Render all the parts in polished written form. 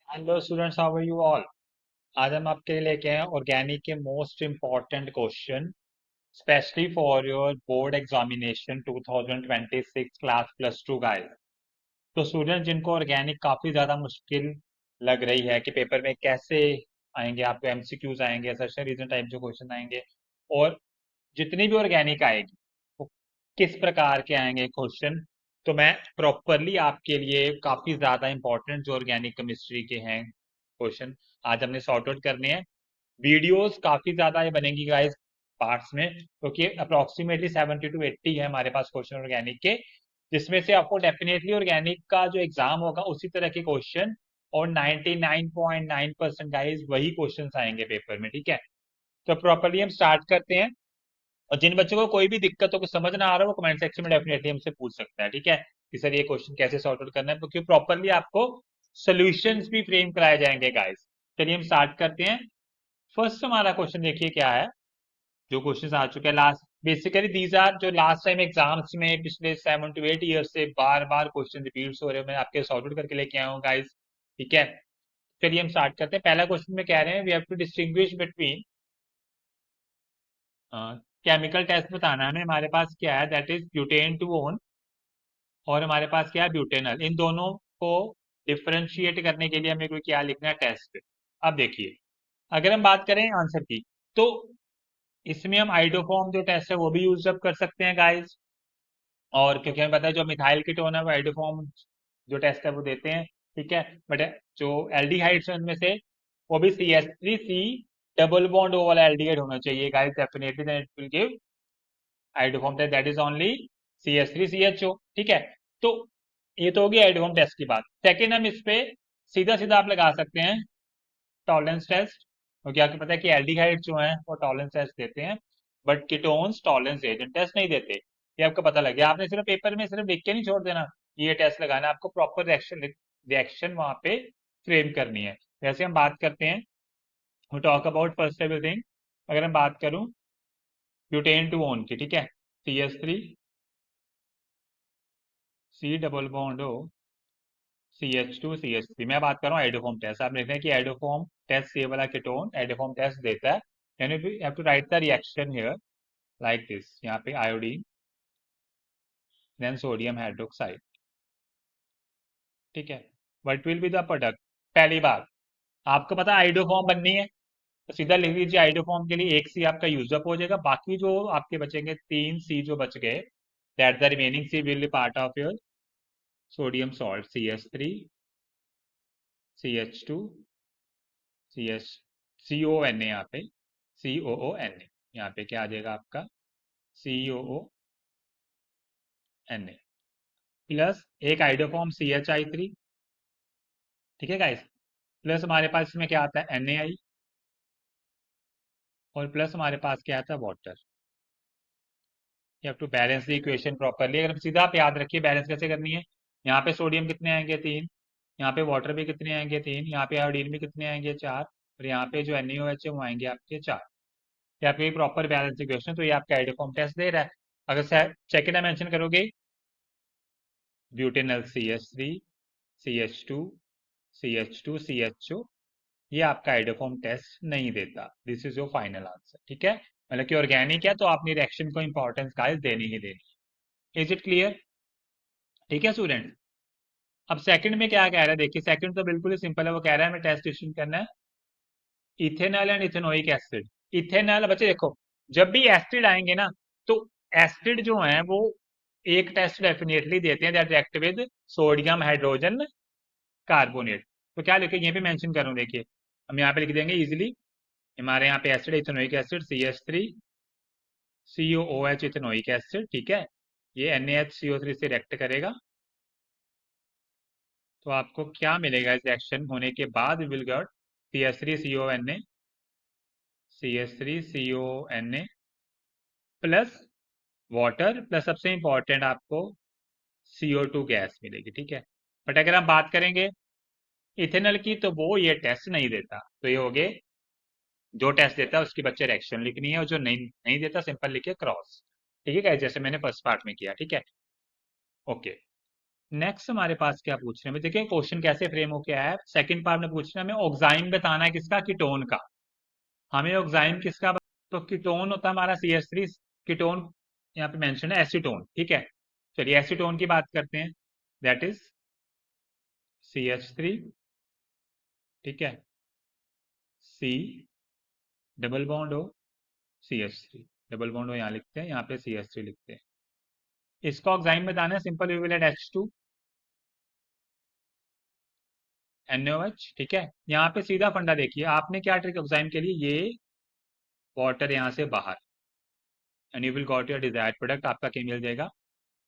Hello students, how are you all. आज हम आपके लिए लेके आए हैं ऑर्गेनिक के most important question, specially for your board examination 2026 class plus two guys. तो स्टूडेंट जिनको ऑर्गेनिक काफ़ी ज़्यादा मुश्किल लग रही है कि पेपर में कैसे आएंगे, आपको एमसीक्यूज आएंगे, सेशन रीजन टाइप जो क्वेश्चन आएंगे, और जितनी भी ऑर्गेनिक आएगी वो किस प्रकार के आएंगे क्वेश्चन, तो मैं प्रॉपरली आपके लिए काफ़ी ज़्यादा इंपॉर्टेंट जो ऑर्गेनिक केमिस्ट्री के हैं क्वेश्चन आज हमने सॉर्ट आउट करने हैं। वीडियोस काफ़ी ज़्यादा ये बनेंगी गाइस पार्ट्स में, क्योंकि अप्रोक्सीमेटली 70 to 80 है हमारे पास क्वेश्चन ऑर्गेनिक के, जिसमें से आपको डेफिनेटली ऑर्गेनिक का जो एग्जाम होगा उसी तरह के क्वेश्चन और 99.9% गाइस वही क्वेश्चंस आएंगे पेपर में। ठीक है, तो प्रॉपरली हम स्टार्ट करते हैं। और जिन बच्चों को कोई भी दिक्कत हो, कुछ समझ ना आ रहा हो, वो कमेंट सेक्शन में डेफिनेटली हमसे पूछ सकता है। ठीक है कि सर ये क्वेश्चन कैसे सॉर्ट आउट करना है, क्योंकि प्रॉपरली आपको सॉल्यूशंस भी फ्रेम कराए जाएंगे गाइस। चलिए हम स्टार्ट करते हैं। फर्स्ट हमारा क्वेश्चन देखिए क्या है, जो क्वेश्चन आ चुके हैं लास्ट। बेसिकली दीज आर जो लास्ट टाइम एग्जाम्स में पिछले 7 to 8 ईयर से बार बार क्वेश्चन रिपीट हो रहे हैं, मैं आपके सॉर्ट आउट करके लेके आया हूँ गाइस। ठीक है, चलिए हम स्टार्ट करते हैं। पहला क्वेश्चन में कह रहे हैं we have to distinguish between, chemical test बताना है हमें। हमारे पास क्या है, that is butane two one, और हमारे पास क्या है ब्यूटेनल। इन दोनों को डिफरेंशिएट करने के लिए हमें कोई क्या लिखना है, टेस्ट। अब देखिए, अगर हम बात करें आंसर की, तो इसमें हम आइडोफॉर्म जो टेस्ट है वो भी यूज अप कर सकते हैं गाइस। और क्योंकि हमें पता है जो मिथाइल कीटोन है वो आइडोफॉर्म जो टेस्ट है वो देते हैं। ठीक है, बट जो एल्डिहाइड्स हैं उनमें से वो भी CH3C डबल बॉन्ड ओ वाला एल्डिहाइड होना चाहिए guys, definitely then it will give iodoform test, that is only CH3CHO। ठीक है, तो ये तो होगी आइडोफॉर्म टेस्ट की बात। सेकेंड, हम इस पे सीधा सीधा आप लगा सकते हैं टॉलरेंस टेस्ट, क्योंकि आपको पता है कि एल्डिहाइड जो हैं वो टॉलरेंस टेस्ट देते हैं, but ketones tolerance agent test नहीं देते। ये आपको पता लग गया। आपने सिर्फ पेपर में सिर्फ लिख के नहीं छोड़ देना ये टेस्ट लगाना, आपको प्रॉपर रिएक्शन रिएक्शन वहां पे फ्रेम करनी है। वैसे हम बात करते हैं, we talk about first everything. अगर हम बात करूं ब्यूटेन टू ओन की, ठीक है, CH3C डबल बॉन्ड ओ CH2CH3। मैं बात कर रहा हूँ आइडोफॉर्म टेस्ट। आप देखते हैं कि आइडोफॉर्म टेस्ट ये वाला कीटोन आइडोफॉर्म टेस्ट देता है। यानी we have to write the reaction here like this, यहाँ पे आयोडीन देन सोडियम हाइड्रोक्साइड। ठीक है, what will be the product. पहली बात, आपको पता है आइडोफॉर्म बननी है, तो सीधा लिख लीजिए आइडोफॉर्म के लिए एक सी आपका यूज अप हो जाएगा। बाकी जो आपके बचेंगे 3 C जो बच गए, that the remaining C will be part of your sodium salt CH3 CH2 CH CONA, यहाँ पे COONA, यहाँ पे क्या आ जाएगा आपका COONA प्लस एक आइडोफॉर्म CHI3। ठीक है गाइस, प्लस हमारे पास इसमें क्या आता है NaI, और प्लस हमारे पास क्या आता है water. You have to balance the equation properly. अगर सीधा आप याद रखिए बैलेंस कैसे करनी है। यहाँ पे सोडियम कितने आएंगे 3, यहाँ पे वाटर भी कितने आएंगे 3, यहाँ पे आयोडीन भी कितने आएंगे 4, और यहाँ पे जो NaOH है वो आएंगे आपके 4। ये आपकी प्रॉपर बैलेंस इक्वेशन, तो ये आपका आइडोफॉर्म टेस्ट दे रहा है। अगर सेकेंड डायमेंशन करोगे, ब्यूटेनल CH3CH2CH2CHO, ये आपका आइडोफॉर्म टेस्ट नहीं देता। This is your final answer. ठीक है, मतलब कि ऑर्गेनिक है तो आपने रिएक्शन को इंपॉर्टेंस गाइस देनी ही देनी है। Is it clear? ठीक है स्टूडेंट। अब सेकंड में क्या कह रहा है, देखिए सेकंड तो बिल्कुल ही सिंपल है। वो कह रहा है हमें टेस्ट डिस्टिंग करना है ethanol and ethanoic acid. Ethanol, बच्चे देखो, जब भी एसिड आएंगे ना, तो एसिड जो है वो एक टेस्ट डेफिनेटली देते हैं, that react with sodium hydrogen carbonate. तो क्या लिखे यहीं पे मेंशन करूं, देखिए हम यहाँ पे लिख देंगे इजीली। हमारे यहाँ पे acid ethanoic acid CH3COOH ethanoic acid. ठीक है, ये NaHCO3 से रिएक्ट करेगा, तो आपको क्या मिलेगा इस रिएक्शन होने के बाद, will get CH3CONA plus water plus सबसे इंपॉर्टेंट आपको CO2 गैस मिलेगी। ठीक है, बट अगर हम बात करेंगे इथेनॉल की, तो वो ये टेस्ट नहीं देता। तो ये हो गए, जो टेस्ट देता है उसकी बच्चे रिएक्शन लिखनी है, और जो नहीं नहीं देता सिंपल लिखिए क्रॉस। ठीक है, जैसे मैंने फर्स्ट पार्ट में किया। ठीक है, ओके। नेक्स्ट हमारे पास क्या पूछ रहे हैं, देखिए क्वेश्चन कैसे फ्रेम होके आया है। सेकंड पार्ट में पूछ रहे हैं हमें ऑक्साइन बताना है, किसका, कीटोन का। हमें ऑक्साइन किसका तो कीटोन होता है हमारा CH3। कीटोन यहाँ पे मेंशन है एसीटोन, ठीक है। चलिए एसीटोन की बात करते हैं, दैट इज CH3, ठीक है। C double bond O, CH3 double bond O यहाँ लिखते हैं, यहाँ पे CH3 लिखते हैं। इसका ऑक्साइन बताना है, simple we will add H2 NaOH, ठीक है। यहाँ पे सीधा फंडा देखिए, आपने क्या ट्रिक ऑक्साइन के लिए, ये वाटर यहाँ से बाहर, and you will got your desired product. आपका क्या मिल जाएगा,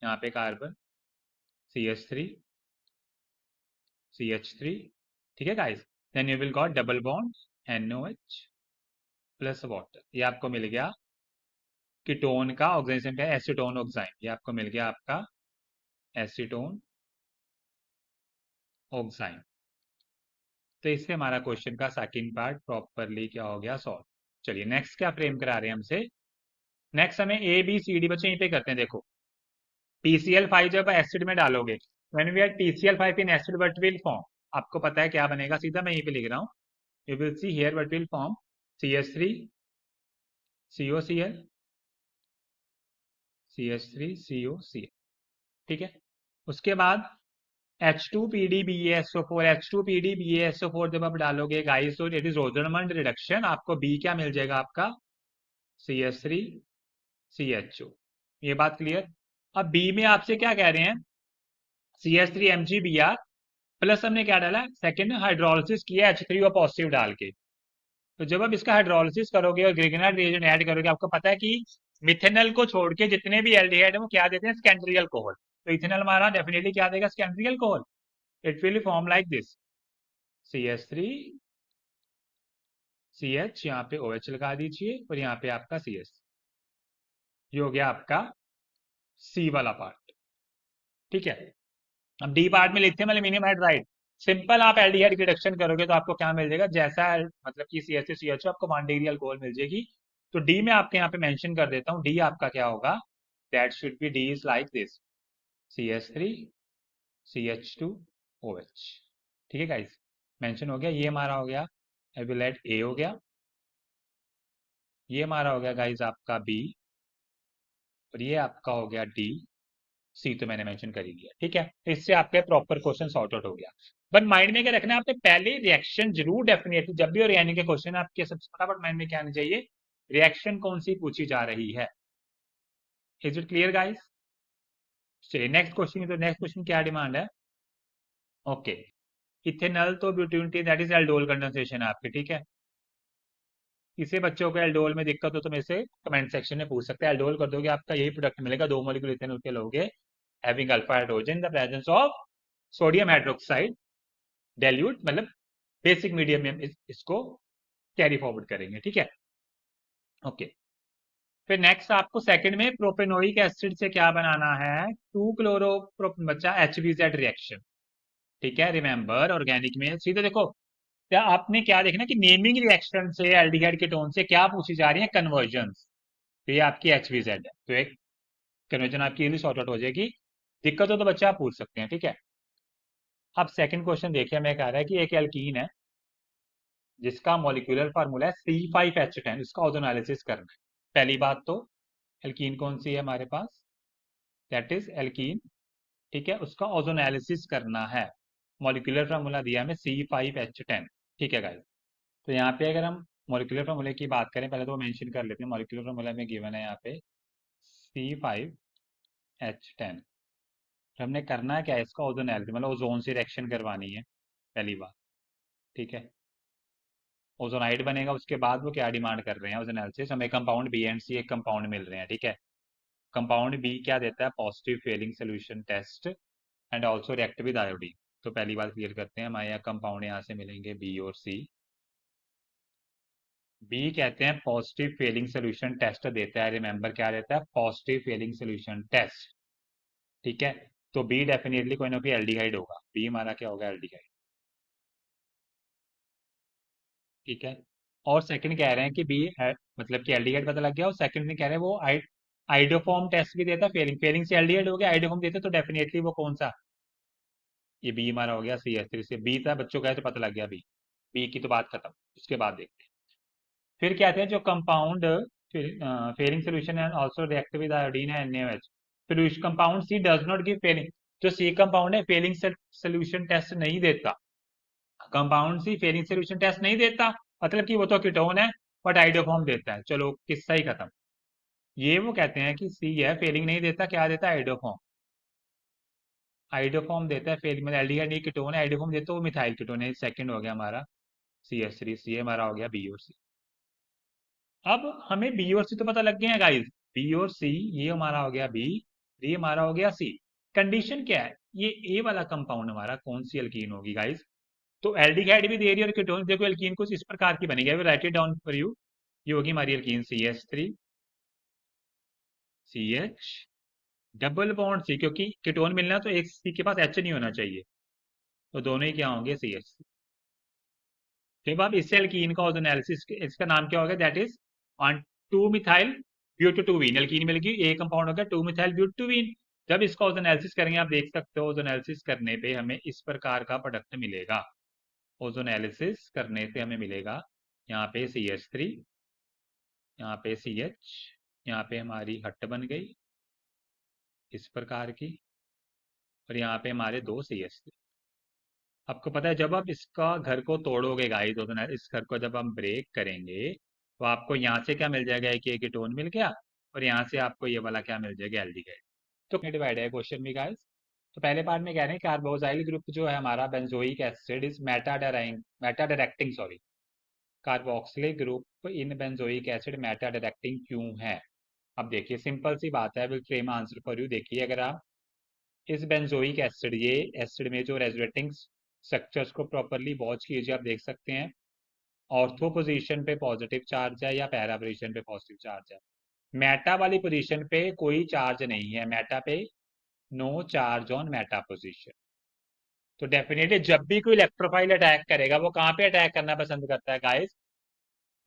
यहाँ पे कार्बन CH3 CH3, ठीक है गाइस। Then you will got double bond NaOH plus water, ये आपको मिल गया कीटोन का ऑक्सीजन का एसीटोन ऑक्साइन, ये आपको मिल गया आपका एसीटोन ऑक्साइन। तो इससे हमारा क्वेश्चन का सेकंड पार्ट प्रॉपरली क्या हो गया, सॉल्व। चलिए नेक्स्ट क्या फ्रेम करा रहे हैं हमसे, नेक्स्ट हमें ABCD बच्चे यहीं पे करते हैं। देखो PCl5 जब एसिड में डालोगे, when we add PCl5 in acid what will form, आपको पता है क्या बनेगा, सीधा मैं यहीं पे लिख रहा हूँ। You will see here what will form CH3 COCl CH3 COCl, ठीक है। उसके बाद H2PDBaSO4, H2PDBaSO4 जब आप डालोगे गाइस, तो इट इज रोजरमंड रिडक्शन, आपको B क्या मिल जाएगा, आपका CH3 CHO। ये बात क्लियर। अब B में आपसे क्या कह रहे हैं, CH3 MgBr प्लस हमने क्या डाला, सेकंड हाइड्रोलिसिस किया H3O पॉजिटिव डाल के। तो जब आप इसका हाइड्रोलिसिस करोगे और ग्रिगनाइट रिएजेंट ऐड करोगे, आपको पता है कि मिथेनॉल को छोड़ के जितने भी एल्डिहाइड है वो क्या देते हैं, सेकेंडरी अल्कोहल। तो इथेनॉल हमारा डेफिनेटली क्या देगा, secondary alcohol. It will form like this CH3 CH, यहाँ पे OH लगा दीजिए और यहाँ पे आपका CS, ये हो गया आपका C वाला पार्ट, ठीक है। अब D पार्ट में लिथियम एल्यूमिनियम हाइड्राइड, सिंपल आप एल्डिहाइड की रिडक्शन करोगे तो आपको क्या मिल जाएगा, जैसा मतलब कि CH से CH आपको 1 डिग्री अल्कोहल मिल जाएगी। तो D में आपके यहाँ पे मेंशन कर देता हूँ, D आपका क्या होगा, that should be D is like this CH3 CH2 OH, ठीक है गाइस। मेंशन हो गया, ये हमारा हो गया, आई विल ऐड A हो गया, ये हमारा हो गया गाइस आपका B, और ये आपका हो गया D, C तो मैंने मेंशन कर ही दिया, ठीक है। तो इससे आपका प्रॉपर क्वेश्चन सॉर्ट आउट हो गया। बट माइंड में क्या रखना है, आपने पहले रिएक्शन जरूर डेफिनेटली, जब भी ऑर्गेनिक के क्वेश्चन आपके सबसे फटाफट माइंड में क्या आना चाहिए, रिएक्शन कौन सी पूछी जा रही है। Is it clear guys. चलिए नेक्स्ट क्वेश्चन, तो नेक्स्ट क्वेश्चन क्या डिमांड है, ओके। इथेनॉल तो ब्यूटिलिटी दैट इज एल्डोल कंडेंसेशन आपके, ठीक है। किसी बच्चों को एल्डोल में दिक्कत हो तो मेरे से कमेंट सेक्शन में पूछ सकते हैं। एल्डोल कर दोगे आपका यही प्रोडक्ट मिलेगा, 2 मॉलिक्यूल इथेनॉल के लोगे, having alpha hydrogen in the presence of sodium hydroxide dilute, मतलब बेसिक मीडियम में इसको कैरी फॉरवर्ड करेंगे, ठीक है। ओके, फिर नेक्स्ट आपको सेकंड में प्रोपेनोइक एसिड से क्या बनाना है, 2 क्लोरो बच्चा HBZ रिएक्शन, ठीक है। रिमेंबर ऑर्गेनिक में सीधे देखो, क्या आपने क्या देखना कि नेमिंग रिएक्शन से एल्डिहाइड कीटोन से क्या पूछी जा रही है, कन्वर्जन। तो ये आपकी HBZ है, तो एक कन्वर्जन आपकी इजीली सॉर्ट आउट हो जाएगी। दिक्कत हो तो बच्चा आप पूछ सकते हैं, ठीक है। अब सेकंड क्वेश्चन देखिए, हमें कह रहा है कि एक एल्कीन है जिसका मॉलिक्यूलर फार्मूला है C5H10, इसका ओजोन एनालिसिस करना है। पहली बात तो एल्कीन कौन सी है हमारे पास, दैट इज एल्कीन, ठीक है। उसका ओजोन एनालिसिस करना है, मॉलिक्यूलर फार्मूला दिया हमें C5H10, ठीक है गाइस। तो यहाँ पे अगर हम मॉलिक्यूलर फार्मूले की बात करें, पहले तो वो मेंशन कर लेते हैं, मॉलिक्यूलर फार्मूला में गिवन है यहाँ पे C5H10। तो हमने करना है क्या है, इसका ओजोन एनालिसिस, मतलब ओजोन से रिएक्शन करवानी है, पहली बात, ठीक है। ओजोनाइड बनेगा, उसके बाद वो क्या डिमांड कर रहे हैं, ओजोन एनालिसिस, हमें कंपाउंड बी एंड सी एक कंपाउंड मिल रहे हैं, ठीक है। कंपाउंड बी क्या देता है, positive Fehling solution test and also react with iodine. तो पहली बात क्लियर करते हैं, हमारे यहाँ कंपाउंड यहाँ से मिलेंगे बी और सी। बी कहते हैं पॉजिटिव फेलिंग सोल्यूशन टेस्ट देता है, रिमेंबर क्या देता है, पॉजिटिव फेलिंग सोल्यूशन टेस्ट, ठीक है। तो बी डेफिनेटली कोई ना कोई एल्डिहाइड होगा, बी हमारा क्या होगा, एल्डिहाइड, ठीक है। और सेकंड कह रहे हैं कि बी मतलब कि एल्डिहाइड पता लग गया, और सेकंड में कह रहे हैं वो आइडोफॉर्म टेस्ट भी देता है, फेलिंग, फेलिंग से एल्डिहाइड हो गया, आइडोफॉर्म देते तो डेफिनेटली वो कौन सा ये बी हमारा हो गया CH3 से। बी था बच्चों का, तो पता लग गया बी। बी की तो बात खत्म। उसके बाद देखते हैं फिर क्या थे जो compound Fehling solution and also react with iodine है NaOH। Solution compound C does not give Fehling. जो सी कंपाउंड है फेयरिंग सोल्यूशन टेस्ट नहीं देता। Compound C Fehling solution test नहीं देता, मतलब कि वो तो कीटोन है बट आइडोफॉर्म देता है। चलो किस्सा ही खत्म। ये वो कहते हैं कि सी है फेयरिंग नहीं देता, क्या देता है? आइडोफॉर्म। आइडोफॉर्म देता है फेयरिंग, मतलब एल्डिहाइड कीटोन है, आइडोफॉर्म देता है वो मिथाइल कीटोन है। सेकंड हो गया हमारा CH3, सी हमारा हो गया बी और सी। अब हमें बी और सी तो पता लग गए हैं गाइस। बी और सी, ये हमारा हो गया बी, ये हमारा हो गया सी। कंडीशन क्या है? ये ए वाला कंपाउंड हमारा कौन सी एल्कीन होगी गाइस? तो एल्डिहाइड भी दे रही है और कीटोन देखो, एल्कीन कुछ इस प्रकार की बनेगी। I will write it down for you. ये होगी हमारी alkene CH3 CH double bond C, क्योंकि कीटोन मिलना तो एक सी के पास H नहीं होना चाहिए, तो दोनों ही क्या होंगे CH। जब आप इस एल्कीन का एनालिसिस, इसका नाम क्या होगा? दैट इज ऑन 2 मिथाइल ब्यूटोटूवीन। एल्कीन मिल गई, ए कंपाउंड हो गया 2 मिथाइल ब्यूटोटूवीन। जब इसका एनालिसिस करेंगे आप देख सकते हो, एनालिसिस करने पे हमें इस प्रकार का प्रोडक्ट मिलेगा। एनालिसिस करने से हमें मिलेगा यहाँ पे CH3, यहाँ पे CH, यहाँ पे हमारी हट बन गई इस प्रकार की, और यहाँ पे हमारे 2 CH3। आपको पता है जब आप इसका घर को तोड़ोगे गाइस, तो इस घर को जब हम ब्रेक करेंगे तो आपको यहाँ से क्या मिल जाएगा? एक कीटोन मिल गया, और यहाँ से आपको ये वाला क्या मिल जाएगा? एल्डिहाइड। तो डिवाइड है क्वेश्चन में गाइस। तो पहले पार्ट में कह रहे हैं कार्बोक्सिल ग्रुप जो है हमारा benzoic acid is Meta directing, sorry, carboxylic group in benzoic acid Meta directing क्यों है? अब देखिए सिंपल सी बात है, will frame answer for you. देखिए अगर आप इस बेंजोइक एसिड, ये एसिड में जो रेजोनेटिंग स्ट्रक्चर्स को प्रॉपरली वॉच कीजिए, आप देख सकते हैं ऑर्थो पोजीशन पे पॉजिटिव चार्ज है या पैरा पोजीशन पे पॉजिटिव चार्ज है। मेटा वाली पोजीशन पे कोई चार्ज नहीं है, मेटा पे no charge on meta position. तो डेफिनेटली जब भी कोई इलेक्ट्रोफाइल अटैक करेगा, वो कहाँ पे अटैक करना पसंद करता है गाइस?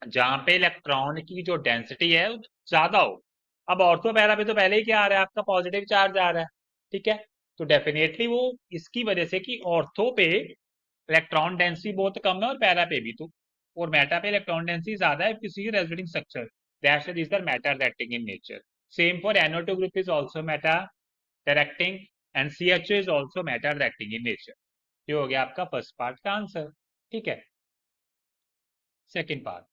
जहां पे इलेक्ट्रॉन की जो डेंसिटी है वो ज्यादा हो। अब ऑर्थो पैरा पे तो पहले ही क्या आ रहा है? आपका पॉजिटिव चार्ज आ रहा है, ठीक है। तो डेफिनेटली वो इसकी वजह से कि ऑर्थो पे इलेक्ट्रॉन डेंसिटी बहुत कम है और पैरा पे भी, तो और मेटा पे इलेक्ट्रॉन डेंसिटी ज्यादा है किसी resonating structure, that's why these are meta directing in nature. Same for NO2 group is also meta directing and CHO is also meta directing in nature. ये हो गया आपका फर्स्ट पार्ट का answer, ठीक है। सेकंड पार्ट,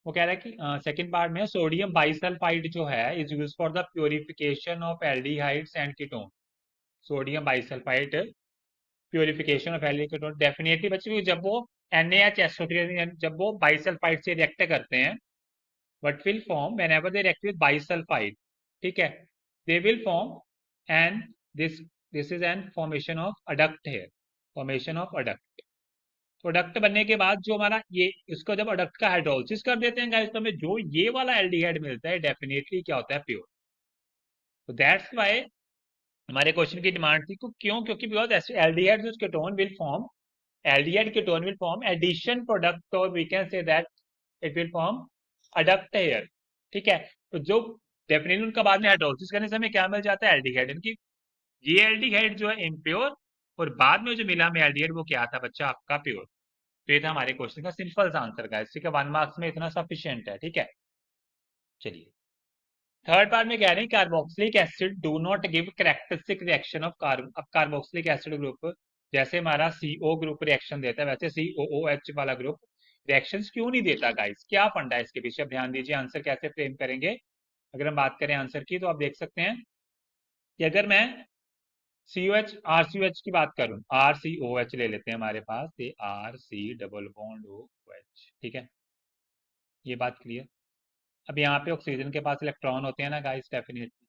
वो कह रहा है कि सेकंड पार्ट में सोडियम बाइसल्फाइड जो है is use for the purification of aldehydes and ketone. Sodium bisulphide purification of aldehyde ketone, definitely बच्चों जब वो NaHSO3 जब वो बाइसल्फाइड से रिएक्ट करते हैं, what will form whenever they react with bisulfide, ठीक है, they will form, and this is an formation of adduct here, formation of adduct। Product बनने के बाद जो हमारा ये, इसको जब अडक्ट का हाइड्रोलिसिस कर देते हैं गाइस, तो हमें जो ये वाला एल्डिहाइड मिलता है डेफिनेटली क्या होता है? प्योर। तो दैट्स व्हाई हमारे क्वेश्चन की डिमांड थी, क्यों? क्योंकि because aldehyde ketone will form, aldehyde ketone will form addition product, और we can say that it will form adduct here, ठीक है। तो जो डेफिनेटली उनका बाद में हाइड्रोलिसिस करने से हमें क्या मिल जाता है? एल्डिहाइड। इनकी ये एल्डिहाइड जो है इम्प्योर, और बाद में जो मिला हमें एल्डिहाइड वो क्या था बच्चा? आपका प्योर। तो ये था हमारे क्वेश्चन का सिंपल सा आंसर का, ठीक है। 1 मार्क्स में इतना सफिशियंट है, ठीक है। चलिए थर्ड पार्ट में कह रहे हैं carboxylic acid do not give characteristic reaction of carboxylic acid group. जैसे हमारा CO ग्रुप रिएक्शन देता है, वैसे COOH वाला ग्रुप रिएक्शंस क्यों नहीं देता गाइस? क्या फंडा है इसके पीछे? अब ध्यान दीजिए आंसर कैसे फ्रेम करेंगे। अगर हम बात करें आंसर की, तो आप देख सकते हैं कि अगर मैं COH RCOH की बात करूं, RCOH ले लेते हैं हमारे पास, ये RC डबल बॉन्ड OH, ठीक है, ये बात क्लियर। अब यहाँ पे ऑक्सीजन के पास इलेक्ट्रॉन होते हैं ना गाइस, डेफिनेटली,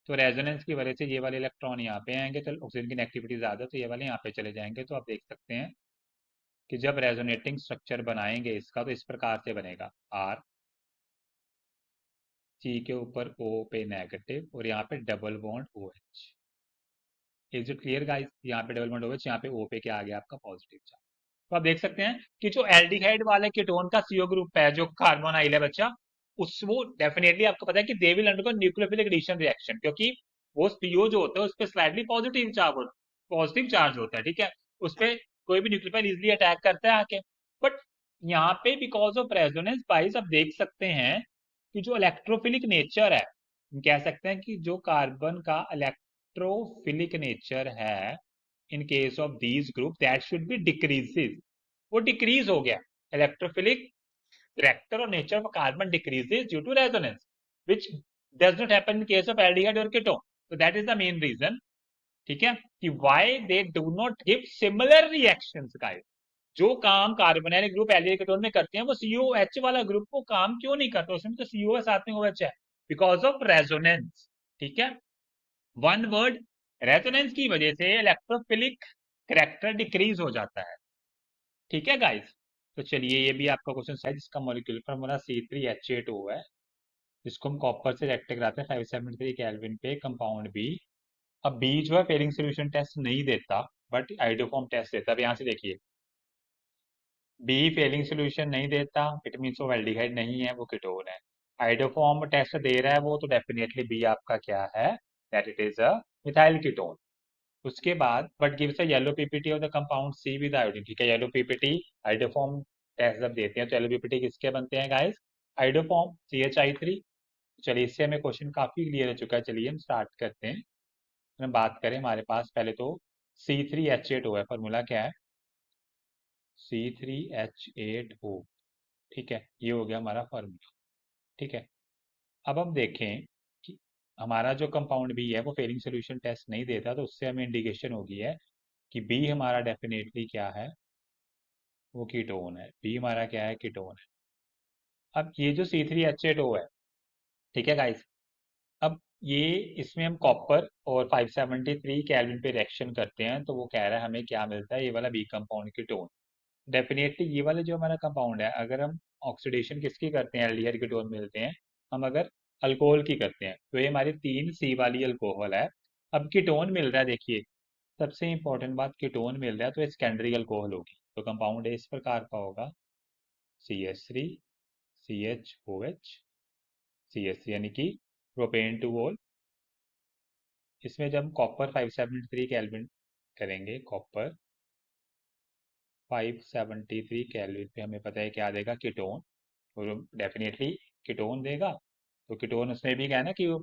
तो रेजोनेंस की वजह से ये वाले इलेक्ट्रॉन यहाँ पे आएंगे, तो ऑक्सीजन की नेगेटिविटी ज्यादा, तो ये वाले यहाँ पे चले जाएंगे। तो आप देख सकते हैं कि जब रेजोनेटिंग स्ट्रक्चर बनाएंगे इसका, तो इस प्रकार से बनेगा, R C के ऊपर O पे नेगेटिव, और यहाँ पे double bond OH। Is it clear guys? यहाँ पे डबल बॉन्ड OH, यहाँ पे O पे क्या आ गया? आपका पॉजिटिव चार्ज। तो आप देख सकते हैं कि जो एल्डिहाइड वाले कीटोन का CO ग्रुप है, जो कार्बोनाइल है बच्चा, उस वो डेफिनेटली आपको पता है कि they will undergo nucleophilic addition reaction, क्योंकि वो CO जो होता है उस पर slightly positive charge positive charge होता है, ठीक है, उस पर कोई भी न्यूक्लियोफाइल इजिली अटैक करता है आके। बट यहाँ पे बिकॉज ऑफ रेजोनेंस बाइस आप देख सकते हैं कि जो इलेक्ट्रोफिलिक नेचर है, हम कह सकते हैं कि जो कार्बन का इलेक्ट्रोफिलिक नेचर है in case of these group that should be decreases, वो डिक्रीज हो गया। Electrophilic character or nature of carbon decreases due to resonance, which does not happen in case of aldehyde or ketone. So that is the main reason, ठीक है, कि why they do not give similar reactions guys। जो काम carbonyl group aldehyde ketone में करते हैं वो COH वाला ग्रुप वो काम क्यों नहीं करता, उसमें तो CO है साथ में OH है, बिकॉज ऑफ रेजोनेंस। ठीक है, वन वर्ड, रेजोनेंस की वजह से इलेक्ट्रोफिलिक करेक्टर डिक्रीज हो जाता है। ठीक है गाइस, तो चलिए ये भी आपका क्वेश्चन है जिसका मॉलिक्यूलर फार्मूला C3H8O है, जिसको हम कॉपर से रिएक्ट कराते हैं 573 केल्विन पे कंपाउंड बी। अब बी जो है फेरिंग सोल्यूशन टेस्ट नहीं देता बट आइडोफॉर्म टेस्ट देता है। अब यहाँ से देखिए बी फेलिंग सोल्यूशन नहीं देता, इट मीन्स वो एल्डिहाइड नहीं है, वो कीटोन है। आइडोफॉर्म टेस्ट दे रहा है वो, तो डेफिनेटली बी आपका क्या है, that it is a methyl ketone. उसके बाद but gives a yellow PPT of the compound C with iodine. ठीक है, येलो पीपीटी आइडोफॉर्म टेस्ट जब देते हैं तो येलो पीपीटी किसके बनते हैं गाइस, आइडोफॉर्म CH3। चलिए इससे हमें क्वेश्चन काफी क्लियर हो चुका है, चलिए हम स्टार्ट करते हैं। हम बात करें, हमारे पास पहले तो C3H8O है, फॉर्मूला क्या है C3H8O। ठीक है, ये हो गया हमारा फॉर्मूला। ठीक है, अब हम देखें कि हमारा जो कंपाउंड बी है वो फेरिंग सोल्यूशन टेस्ट नहीं देता, तो उससे हमें इंडिकेशन होगी है कि बी हमारा डेफिनेटली क्या है, वो कीटोन है। बी हमारा क्या है, कीटोन है। अब ये जो C3H8O है, ठीक है गाइस, अब ये इसमें हम कॉपर और 573 केल्विन पे रिएक्शन करते हैं तो वो कह रहा है हमें क्या मिलता है, ये वाला बी कंपाउंड कीटोन। डेफिनेटली ये वाला जो हमारा कंपाउंड है, अगर हम ऑक्सीडेशन किसकी करते हैं, एल्डिहाइड कीटोन मिलते हैं, हम अगर अल्कोहल की करते हैं तो ये हमारी 3C वाली अल्कोहल है। अब कीटोन मिल रहा है, देखिए सबसे इंपॉर्टेंट बात, कीटोन मिल रहा है तो ये सेकेंडरी अल्कोहल होगी, तो कंपाउंड इस प्रकार का होगा CH3 CHOH CH3, यानी कि प्रोपेन टू वोल। इसमें जब हम कॉपर 573 केल्विन करेंगे, कॉपर 573 केल्विन पे हमें पता है क्या देगा, कीटोन, और डेफिनेटली कीटोन देगा। तो कीटोन उसमें भी क्या है ना कि वो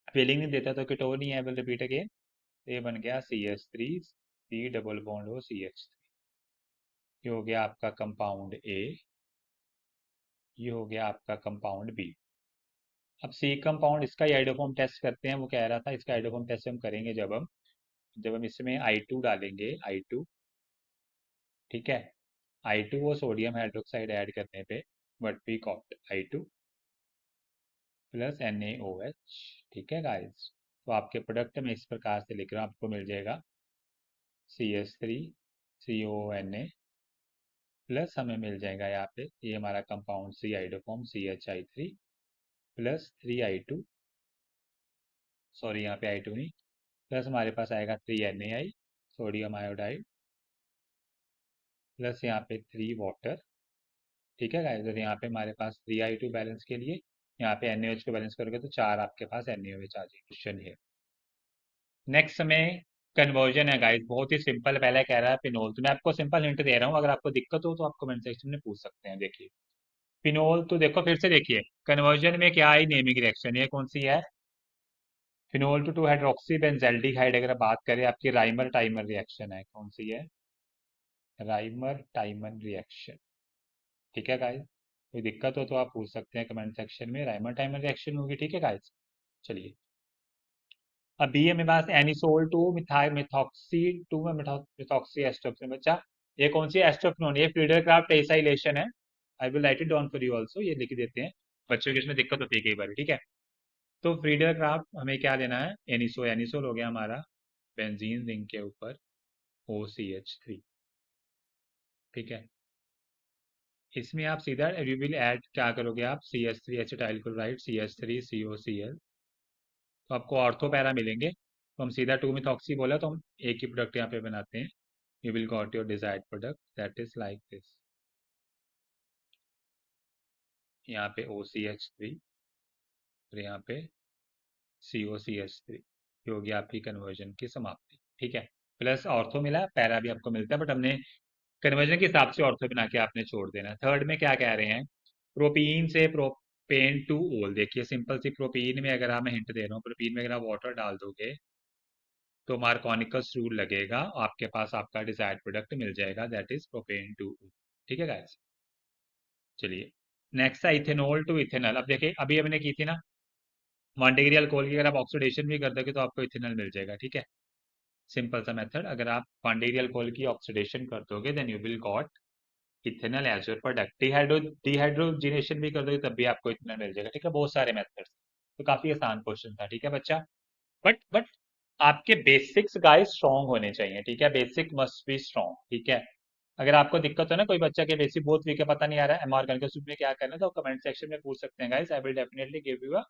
फीलिंग नहीं देता, तो कीटोन ही है, विल रिपीट अगेन। ये बन गया CH3 C डबल बॉन्ड हो CH3। ये हो गया आपका कंपाउंड ए, ये हो गया आपका कंपाउंड बी। अब सी कंपाउंड, इसका ही आइडोफॉर्म टेस्ट करते हैं। वो कह रहा था इसका आइडोफॉर्म टेस्ट हम करेंगे जब हम इसमें I2 डालेंगे, I2, ठीक है, I2 वो सोडियम हाइड्रोक्साइड ऐड करने पे what we got I2 plus NaOH। ठीक है गाइस, तो आपके प्रोडक्ट में इस प्रकार से लिख रहा हूँ, आपको मिल जाएगा CH3 CONA प्लस हमें मिल जाएगा यहाँ पे ये हमारा कंपाउंड सी आइडोफॉर्म CHI3 प्लस 3I2, सॉरी यहाँ पे I2 नहीं, प्लस हमारे पास आएगा 3NaI सोडियम आयोडाइड प्लस यहाँ पे 3 वाटर। ठीक है गाइस, तो यहाँ पे हमारे पास 3I2 बैलेंस के लिए, यहाँ पे NaOH को बैलेंस करोगे तो 4 आपके पास NaOH आ जाएगी। क्वेश्चन है नेक्स्ट में कन्वर्जन है गाइस, बहुत ही सिंपल। पहले कह रहा है फिनोल, तो मैं आपको सिंपल हिंट दे रहा हूँ, अगर आपको दिक्कत हो तो आप कमेंट सेक्शन में पूछ सकते हैं। देखिए फिनोल, तो देखो फिर से देखिए कन्वर्जन में क्या है, नेमिंग रिएक्शन, ये कौन सी है, फिनोल टू हाइड्रोक्सी बेंजल्डिहाइड। अगर बात करें आपकी राइमर टाइमर रिएक्शन है, कौन सी है, राइमर टाइमन रिएक्शन। ठीक है गाइस, कोई दिक्कत हो तो आप पूछ सकते हैं कमेंट सेक्शन में, राइमर टाइमर रिएक्शन होगी। ठीक है गाइस, चलिए अब बी है मेरे पास anisole two methyl methoxy two में मिथॉक्सी एस्टोप्सिन। बच्चा ये कौन सी एस्टोफिनोन, ये फ्रीडर क्राफ्ट एसाइलेशन है। आई will write it down for you also, ये लिख देते हैं, बच्चों की इसमें दिक्कत होती है कई बार। ठीक है, तो फ्रीडर क्राफ्ट हमें क्या लेना है, एनिसोल, एनिसोल हो गया हमारा बेंजीन रिंग के ऊपर OCH3। ठीक है, इसमें आप सीधा यू विल ऐड क्या करोगे आप, CH3 acetyl chloride CH3 COCl, तो आपको ऑर्थो पैरा मिलेंगे। तो हम सीधा 2 मिथॉक्सी बोला तो हम एक ही प्रोडक्ट यहाँ पे बनाते हैं, you will got your desired product that is like this. यहाँ पे OCH3 और यहाँ पे COCH3, ये होगी आपकी कन्वर्जन की समाप्ति। ठीक है, प्लस ऑर्थो मिला, पैरा भी आपको मिलता है, बट हमने कन्वर्जन के हिसाब से ऑर्थो बना के आपने छोड़ देना। थर्ड में क्या कह रहे हैं, प्रोपीन से प्रोपेन टू ओल। देखिए सिंपल सी, प्रोपीन में अगर मैं हिंट दे रहा हूँ, प्रोपीन में अगर आप वाटर डाल दोगे तो मार्कोनिकस रूल लगेगा, आपके पास आपका डिजायर्ड प्रोडक्ट मिल जाएगा, दैट इज प्रोपेन टू ओल। ठीक है गाइस, चलिए नेक्स्ट है इथेनॉल टू इथेनॉल। अब देखिए अभी हमने की थी ना 1 डिग्री अल्कोहल की, अगर आप ऑक्सीडेशन भी कर दोगे तो आपको इथेनॉल मिल जाएगा। ठीक है, सिंपल सा मेथड, अगर आप 1 डिग्री अल्कोहल की ऑक्सीडेशन कर दोगे then you will got ethanol as your product. Dehydrogenation भी कर दोगे तब भी आपको इथेनॉल मिल जाएगा। ठीक है, बहुत सारे मेथड्स, तो काफी आसान क्वेश्चन था। ठीक है बच्चा, बट आपके बेसिक्स गाइस स्ट्रॉन्ग होने चाहिए। ठीक है, बेसिक मस्ट बी स्ट्रॉन्ग। ठीक है, अगर आपको दिक्कत हो ना, कोई बच्चा के बेसिक बहुत वीक है, पता नहीं आ रहा है एमआर करके उसमें क्या करना है, तो कमेंट सेक्शन में पूछ सकते हैं guys, I will definitely give you a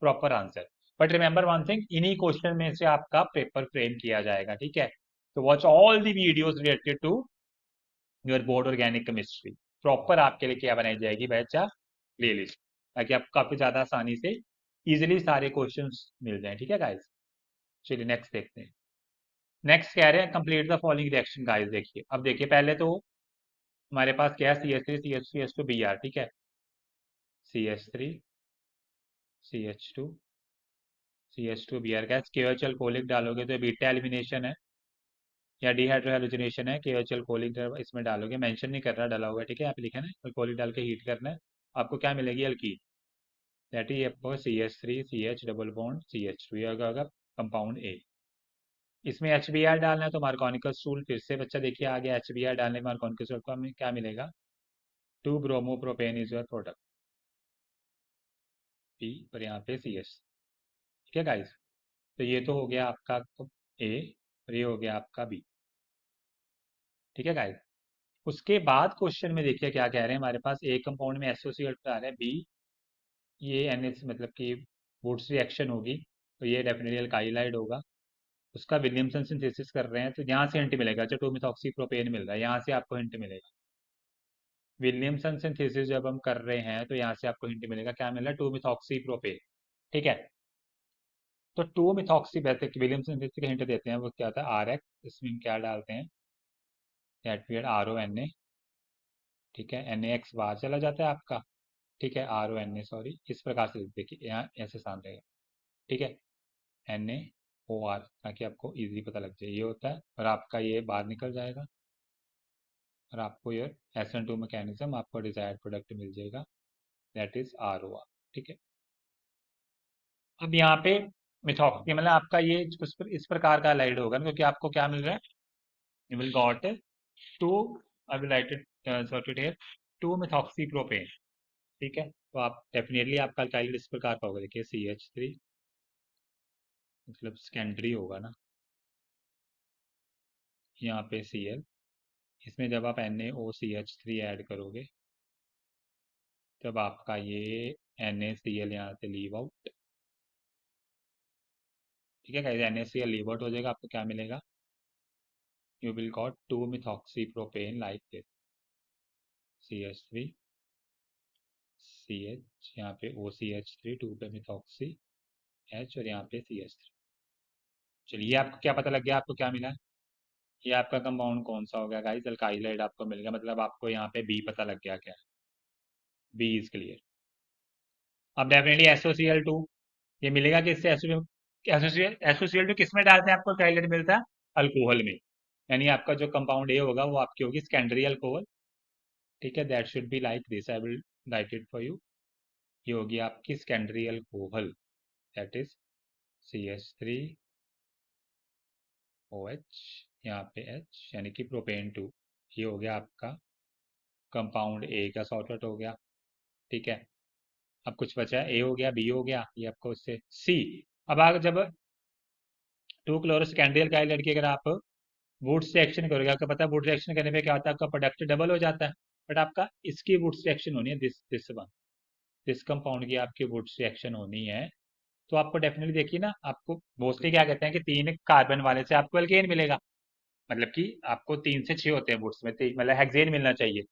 proper answer. But remember one thing, इन्हीं क्वेश्चन में से आपका पेपर फ्रेम किया जाएगा। ठीक है, तो watch all the videos related to your board organic chemistry. Proper आपके लिए क्या बनाई जाएगी बच्चा, प्लेलिस्ट, ताकि आपको काफी ज्यादा आसानी से इजिली सारे क्वेश्चंस मिल जाएं। ठीक है गाइस, चलिए नेक्स्ट देखते हैं। नेक्स्ट कह रहे हैं complete the following reaction guys. देखिए अब देखिए, पहले तो हमारे पास क्या है, CH3 Br। ठीक है, CH3 CH2 CH2 Br gas, KOH alcoholic डालोगे तो बीटा एलिमिनेशन है या डिहाइड्रो हेलोजनेशन है। KOH अल्कोहलिक इसमें डालोगे, मेंशन नहीं कर रहा, डाला हुआ है। ठीक है, यहाँ पे लिखा है ना, अल्कोहलिक डाल के हीट करना है, आपको क्या मिलेगी, अल्कीन। दैट इज आपको CH3 CH double bond CH2, ये होगा कंपाउंड ए। इसमें HBr डालना है तो मार्कोनिकस रूल फिर से बच्चा देखिए आ गया, HBr डालने में मार्कोनिकस रूल को हमें क्या मिलेगा, 2 bromopropane is your product, P और यहाँ पे CH। ठीक है गाइस, तो ये तो हो गया आपका ए और ये हो गया आपका बी। ठीक है गाइस, उसके बाद क्वेश्चन में देखिए क्या कह रहे हैं, हमारे पास ए कंपाउंड में एसोसिएट आ रहा है बी, ये NH मतलब कि वुड्स रिएक्शन होगी, तो ये डेफिनेटली अल्काइलाइड होगा। उसका विलियमसन सिंथेसिस कर रहे हैं, तो यहाँ से हिंट मिलेगा, जो 2 मिथॉक्सी प्रोपेन मिल रहा है, यहाँ से आपको हिंट मिलेगा। विलियमसन सिंथेसिस जब हम कर रहे हैं तो यहाँ से आपको हिंट मिलेगा, क्या मिल रहा है, 2 मिथॉक्सी प्रोपेन। ठीक है, तो 2 मिथॉक्सी, वैसे विलियमसन सिंथेसिस का हिंट देते हैं, वो क्या था, RX, इसमें हम क्या डालते हैं, दैट वी RONA। ठीक है, NaX बाहर चला जाता है आपका। ठीक है, RONA, सॉरी, इस प्रकार से देखिए, यहाँ ऐसे सामने रहेगा। ठीक है, NaOR, ताकि आपको इजी पता लग जाए, ये होता है, और आपका ये बाहर निकल जाएगा और आपको ये SN2 मैकेनिज्म, आपको डिजायर्ड प्रोडक्ट मिल जाएगा, दैट इज ROR। ठीक है, अब यहाँ पे मिथॉक्सी मतलब आपका ये इस प्रकार का लाइड होगा ना, क्योंकि आपको क्या मिल रहा है, you will got two, I will write it sorted here, 2 methoxy propane. ठीक है, तो आप डेफिनेटली आपका अल्काइल इस प्रकार का होगा, देखिए CH3 मतलब सेकेंडरी होगा ना, यहाँ पे Cl, इसमें जब आप NaOCH3 ऐड करोगे तब आपका ये NaCl यहाँ से लीव आउट। ठीक है गाइस, NaCl लीव आउट हो जाएगा, आपको क्या मिलेगा, you will got 2 methoxy propane like this, CH3 CH, यहाँ पे OCH3, 2 पे मिथॉक्सी H और यहाँ पे CH3। चलिए आपको क्या पता लग गया, आपको क्या मिला, ये आपका कंपाउंड कौन सा हो गया गाइस, अल्काइलाइड आपको मिल गया, मतलब आपको यहाँ पे बी पता लग गया, क्या बी इज क्लियर। अब डेफिनेटली SOCl2 ये मिलेगा किससे, SOCl2 किस में डालते हैं, आपको अल्काइलाइड मिलता है अल्कोहल में, यानी आपका जो कंपाउंड ए होगा वो आपकी होगी सेकेंडरी अल्कोहल। ठीक है, that should be like this, I will write it for you, ये होगी आपकी secondary alcohol, that is CH3OH, यहाँ पे H यानी कि प्रोपेन 2, ये हो गया आपका कंपाउंड ए का सॉर्टेड हो गया। ठीक है, अब कुछ बचा है, ए हो गया, बी हो गया, ये आपको उससे सी। अब आगे जब 2 क्लोरोसेकेंड्रियल का लड़की अगर आप वुड्स रिएक्शन करोगे, आपको पता है वुड रिएक्शन करने पे क्या होता है, आपका प्रोडक्ट डबल हो जाता है, बट आपका इसकी वुड्स रिएक्शन होनी है, दिस वन, दिस कंपाउंड की आपकी वुड्स रिएक्शन होनी है, तो आपको डेफिनेटली देखिए ना, आपको मोस्टली क्या कहते हैं कि 3 कार्बन वाले से आपको एल्केन मिलेगा, मतलब कि आपको 3 से 6 होते हैं वुड्स में, मतलब हेक्सेन मिलना चाहिए।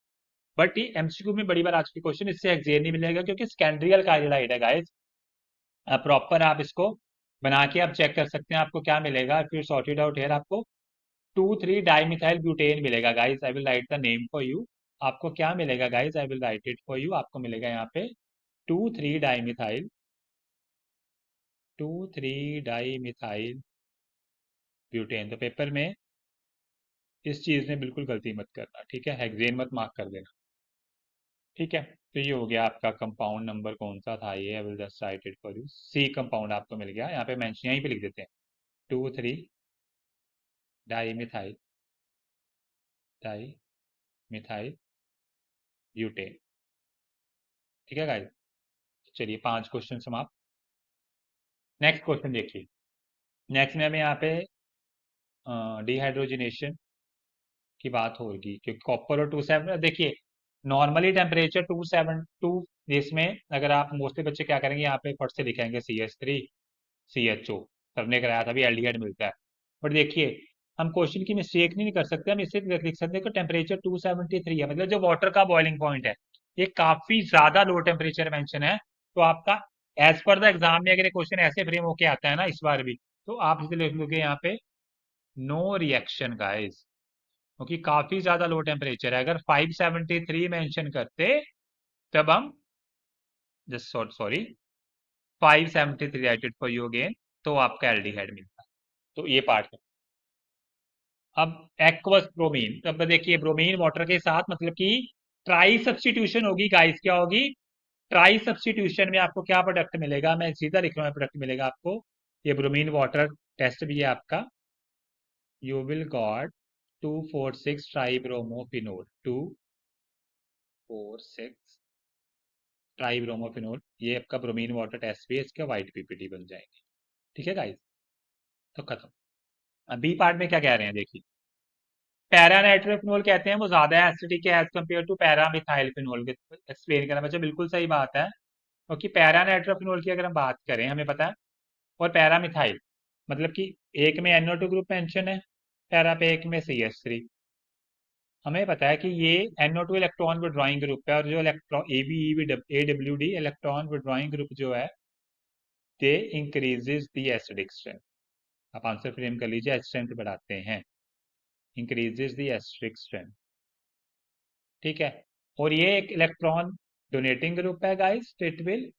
बट ये MCQ में बड़ी बार आज की क्वेश्चन, इससे हेक्सेन नहीं मिलेगा क्योंकि सेकेंडरी अल्काइलाइड है गाइस। प्रॉपर आप इसको बना के आप चेक कर सकते हैं, आपको क्या मिलेगा, फिर सॉर्टेड आउट हेयर आपको 2,3 डाइमिथाइल ब्यूटेन मिलेगा guys. I will right the name for you. आपको क्या मिलेगा guys? I will write it for you. आपको मिलेगा यहाँ पे 2,3 डाइमिथाइल, 2,3 डाइमिथाइल ब्यूटेन। तो पेपर में इस चीज में बिल्कुल गलती मत करना, ठीक है? हेक्सेन मत मार्क कर देना, ठीक है? तो ये हो गया आपका कंपाउंड नंबर कौन सा था ये। I will just write it for you. C compound आपको मिल गया। यहाँ पे मेंशन यहीं पे लिख देते हैं, 2,3 डाइमिथाइल, डाइमिथाइल ब्यूटेन, ठीक है गाइस? चलिए 5 क्वेश्चन समाप्त। नेक्स्ट क्वेश्चन देखिए। नेक्स्ट में हमें यहाँ पे डिहाइड्रोजनेशन की बात होगी, क्योंकि कॉपर और 2,7 देखिए, नॉर्मली टेम्परेचर 272, जिसमें अगर आप मोस्टली बच्चे क्या करेंगे, यहाँ पे फट से लिखेंगे CH3 CHO। सबने कराया था भी एल्डिहाइड मिलता है। बट देखिए, हम क्वेश्चन की मिस्टेक नहीं कर सकते। हम इससे लिख सकते हैं कि टेम्परेचर 273 है, मतलब जो वाटर का बॉइलिंग पॉइंट है, ये काफी ज्यादा लो टेम्परेचर मेंशन है। तो आपका एज पर द एग्जाम में अगर ये क्वेश्चन ऐसे फ्रेम होके आता है ना इस बार भी, तो आप इसे लिख लोगे यहाँ पे नो रिएक्शन गाइस, क्योंकि काफी ज्यादा लो टेम्परेचर है। अगर 573 मेंशन करते तब हम just sorry 573 righted for you again, तो आपका एल्डिहाइड मिलता है। तो ये पार्ट है। अब एक्वस ब्रोमीन, अब देखिए ब्रोमीन वाटर के साथ, मतलब कि ट्राई सब्स्टिट्यूशन होगी गाइस। क्या होगी? ट्राई सब्स्टिट्यूशन में आपको क्या प्रोडक्ट मिलेगा? मैं सीधा लिख रहा हूँ, प्रोडक्ट मिलेगा आपको ये ब्रोमीन वाटर टेस्ट भी है आपका। You will got 2,4,6 ट्राईब्रोमोफिनोल, 2,4,6 ट्राईब्रोमोफिनोल। ये आपका ब्रोमीन वाटर टेस्ट भी है, इसके व्हाइट पीपीटी बन जाएंगे, ठीक है गाइस? तो खत्म। अब बी पार्ट में क्या कह रहे हैं देखिए। पैरानाइट्रोफिनोल कहते हैं वो ज्यादा एसिडिक है एज कम्पेयर टू पैरामिथाइलफिनोल। एक्सप्लेन करना बच्चा, बिल्कुल सही बात है। क्योंकि पैरानाइट्रोफिनोल की अगर हम बात करें, हमें पता है, और पैरामिथाइल मतलब कि एक में NO2 ग्रुप मेंशन है पैरा पे, एक में CH3। हमें पता है कि ये NO2 इलेक्ट्रॉन विड्रॉइंग ग्रुप है, और जो electron AWD electron withdrawing group जो है, दे इंक्रीजेस द एसिडिक स्ट्रेंथ। आप आंसर फ्रेम कर लीजिए, स्ट्रेंथ बढ़ाते हैं, इंक्रीजेस द एसिडिक स्ट्रेंथ, ठीक है? और ये एक इलेक्ट्रॉन डोनेटिंग ग्रुप है guys, it will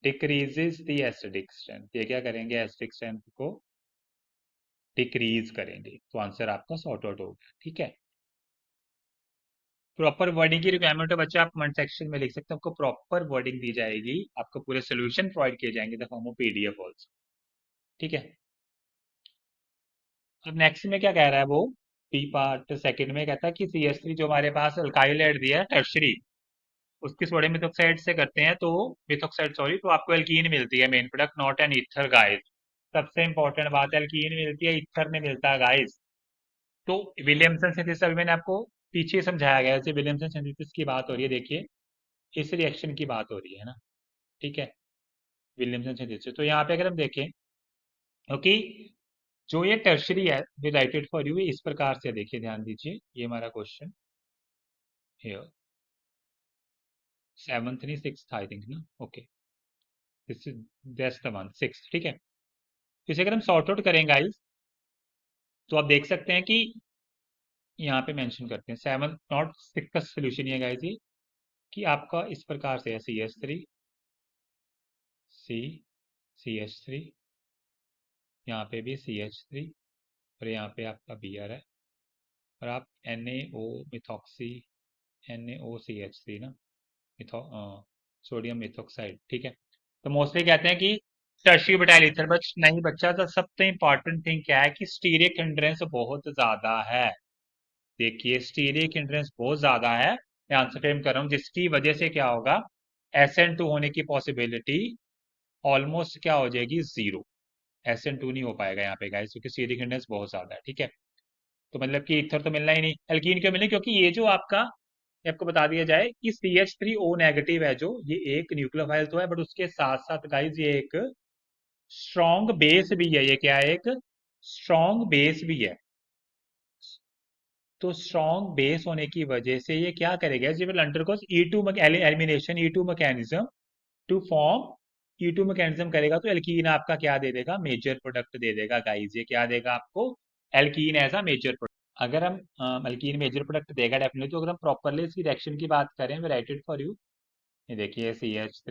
decreases the acidic strength. ये क्या करेंगे? एसिडिक स्ट्रेंथ को डिक्रीज करेंगे। तो आंसर आपका सॉर्ट आउट हो गया, ठीक है? प्रॉपर वर्डिंग की रिक्वायरमेंट है बच्चे, आप कमेंट सेक्शन में लिख सकते हैं। आपको प्रॉपर वर्डिंग दी जाएगी, आपको पूरे सोल्यूशन प्रोवाइड किए जाएंगे the form of PDF also, ठीक है? अब नेक्स्ट में क्या कह रहा है वो, बी पार्ट सेकंड में कहता है कि CH3 जो हमारे पास अल्काइल एड दिया है टर्शरी, उसकी सोडियम मिथॉक्साइड से करते हैं तो मिथॉक्साइड सॉरी, तो आपको एल्कीन मिलती है main product, not an ether guys. सबसे इंपॉर्टेंट बात है, एल्कीन मिलती है, ईथर नहीं मिलता गाइस। तो विलियमसन सिंथेसिस अभी मैंने आपको पीछे समझाया गया है, विलियमसन सिंथेसिस की बात हो रही है। देखिए इस रिएक्शन की बात हो रही है ना, ठीक है? Williamson synthesis. तो यहाँ पे अगर हम देखें, क्योंकि जो ये टर्शरी है रिलेटेड फॉर यू, इस प्रकार से देखिए, ध्यान दीजिए, ये हमारा क्वेश्चन हियर 7th नहीं 6th आई थिंक ना, okay, this is that's the one 6th, ठीक है? इसे अगर हम सॉर्ट आउट करें गाइस, तो आप देख सकते हैं कि यहाँ पे मेंशन करते हैं 7th नॉट 6th का सोल्यूशन ये गाइस, ये कि आपका इस प्रकार से है CH3 CH3, यहाँ पे भी CH3, और यहाँ पे आपका Br है, और आप NaO मिथॉक्सी NaOCH3 ना, मिथो सोडियम मिथॉक्साइड, ठीक है? तो मोस्टली कहते हैं कि टर्शियरी ब्यूटाइल ईथर, बच नहीं बच्चा, तो सबसे इंपॉर्टेंट थिंग क्या है कि स्टीरिक हिंड्रेंस बहुत ज्यादा है। देखिए स्टीरिक हिंड्रेंस बहुत ज्यादा है, मैं आंसर फ्रेम कर रहा हूँ, जिसकी वजह से क्या होगा, SN2 होने की पॉसिबिलिटी ऑलमोस्ट क्या हो जाएगी, जीरो। SN2 नहीं हो पाएगा यहाँ पे गाइस, क्योंकि स्टीरिक हिंड्रेंस बहुत ज्यादा है, ठीक है? तो मतलब कि ईथर तो मिलना ही नहीं, एल्कीन क्यों मिलना, क्योंकि ये जो आपका, ये आपको बता दिया जाए कि CH3O नेगेटिव है, जो ये एक न्यूक्लियोफाइल तो है, बट उसके साथ साथ गाइस ये एक स्ट्रॉन्ग बेस भी है। ये क्या है? एक स्ट्रॉन्ग बेस भी है। तो स्ट्रॉन्ग बेस होने की वजह से ये क्या करेगा, ये will undergoes E2 elimination, E2 mechanism to form E2 mechanism करेगा, तो एल्कीन आपका क्या दे देगा, मेजर प्रोडक्ट दे देगा गाइस। ये क्या देगा आपको, alkene as a major product. अगर हम एल्कीन मेजर प्रोडक्ट देगा डेफिनेटली, तो अगर हम प्रॉपरली इसकी रिएक्शन की बात करें, मैं राइट इट फॉर यू। ये देखिए सी एच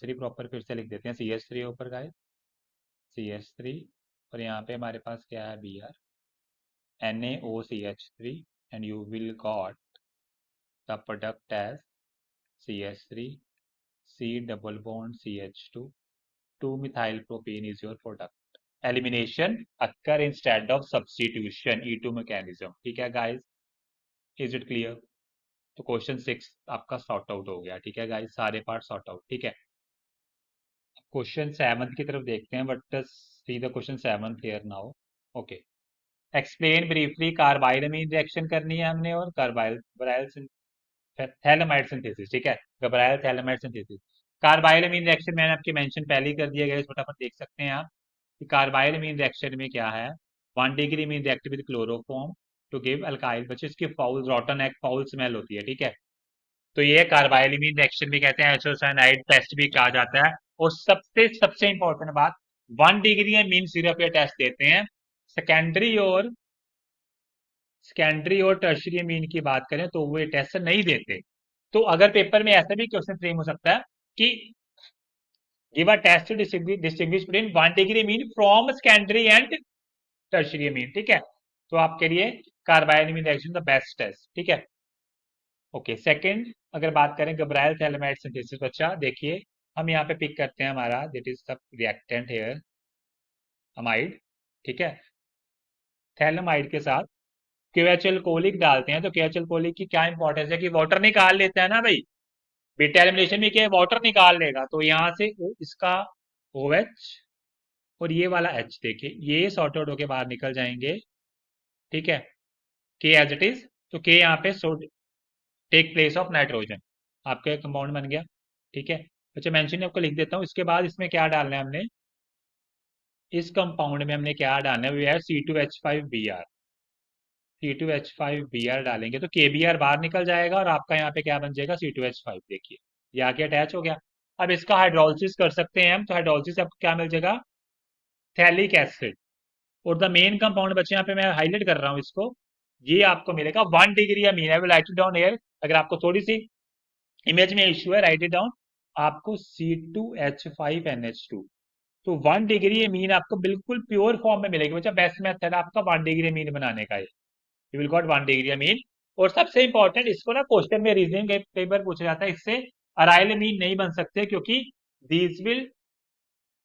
थ्री प्रॉपर फिर से लिख देते हैं, CH3 ऊपर गाइस, CH3, और यहाँ पे हमारे पास क्या है, Br, NaOCH3, and you will got the product as CH3, C double bond CH2, 2-methyl propane is your product. Elimination occur instead of substitution, E2 mechanism। ठीक है गाइस, इज इट क्लियर? तो क्वेश्चन 6 आपका sort out हो गया। ठीक है guys, सारे part sort out. ठीक है, क्वेश्चन 7 की तरफ देखते हैं, but see the question 7 here now. Okay, explain briefly, carbylamine reaction करनी है हमने, और कार्बाइल थैलेमाइड सिंथेसिस। ठीक है, घबराइल थैलेमाइड सिंथेसिस। कार्बाइलमीन रिएक्शन मैंने आपके मेंशन पहले ही कर दिया गया, फटाफट देख सकते हैं आप कि कार्बाइलमीन रिएक्शन में क्या है। 1 degree amine react with chloroform to give alkyl, बच्चे इसकी foul rotten egg foul smell होती है। ठीक है, तो ये कार्बाइलमीन रिएक्शन भी कहते हैं, आइसोसाइनाइड टेस्ट भी कहा जाता है। और सबसे सबसे इंपॉर्टेंट बात, 1 डिग्री मीन सिरप ये टेस्ट देते हैं। सेकेंडरी और टर्शरी मीन की बात करें तो वो ये टेस्ट नहीं देते। तो अगर पेपर में ऐसा भी क्वेश्चन फ्रेम हो सकता है कि give a test to distinguish between 1 degree amine from secondary and tertiary amine. ठीक है, तो आपके लिए carbylamine reaction the best test. ठीक है, ओके। सेकंड, अगर बात करें घबराइल थैलेमाइड सिंथेसिस, बच्चा देखिए हम यहाँ पे पिक करते हैं हमारा that is the reactant here, amide. ठीक है, थैलेमाइड के साथ क्यूएचएल कोलिक डालते हैं, तो क्यूएचएल कोलिक की क्या इंपॉर्टेंस है कि वाटर निकाल लेता है ना भाई, बीटा एलिमिनेशन में क्या है, वाटर निकाल लेगा। तो यहाँ से इसका OH और ये वाला H, देखिए ये सॉर्ट आउट होके बाहर निकल जाएंगे। ठीक है, के एज इट इज, तो के यहाँ पे टेक प्लेस ऑफ नाइट्रोजन, आपका एक कंपाउंड बन गया। ठीक है, अच्छा मेंशन आपको लिख देता हूँ। इसके बाद इसमें क्या डालना है हमने, इस कंपाउंड में हमने क्या डालना है, वो है C2H5Br। C2H5Br डालेंगे तो KBr बाहर निकल जाएगा, और आपका यहाँ पे क्या बन जाएगा, C2H5। देखिए ये आके अटैच हो गया। अब इसका हाइड्रोलिसिस कर सकते हैं हम, तो हाइड्रोलिसिस से आपको क्या मिल जाएगा, थैलिक एसिड। और द मेन कंपाउंड बच्चे यहाँ पे मैं हाईलाइट कर रहा हूँ इसको, ये आपको मिलेगा 1 degree amine. I will write it down here, अगर आपको थोड़ी सी इमेज में इश्यू है, राइट इट डाउन। आपको C2H5NH2, तो 1 डिग्री मीन आपको बिल्कुल प्योर फॉर्म में मिलेगी। बच्चा बेस्ट मेथड आपका 1 डिग्री मीन बनाने का है, you will got 1 degree mean. और सबसे इंपॉर्टेंट, इसको ना क्वेश्चन में रीजनिंग कई बार पूछा जाता है, इससे अराइल मीन नहीं बन सकते, क्योंकि these will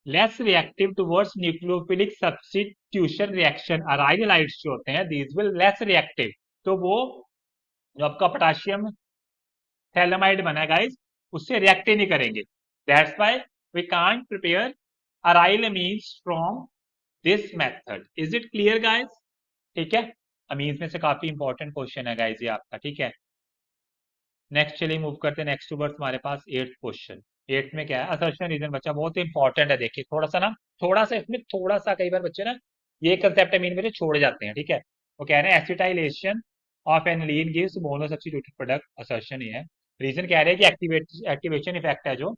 less reactive towards nucleophilic substitution reaction. Aryl lights जो होते हैं, दीज विल लेस रिएक्टिव, तो वो जो आपका पोटाशियम थैलेमाइड बना है गाइस, उससे रिएक्ट ही नहीं करेंगे। That's why we can't prepare aryl amines from this method. Is it clear guys? ठीक है, अमीन्स में से काफी इंपॉर्टेंट क्वेश्चन है गाइस ये आपका। ठीक है, नेक्स्ट चलिए मूव करते हैं नेक्स्ट वर्ड्स हमारे पास 8th क्वेश्चन। 8th में क्या है, असर्शन रीजन। बच्चा बहुत इंपॉर्टेंट है, देखिए थोड़ा सा ना, थोड़ा सा इसमें थोड़ा सा कई बार बच्चे ना ये कंसेप्ट मीन में छोड़ जाते हैं। ठीक है, वो कह रहे हैं acetylation of aniline gives mono substituted product, assertion ये है। रीजन कह रहे हैं कि एक्टिवेशन इफेक्ट है जो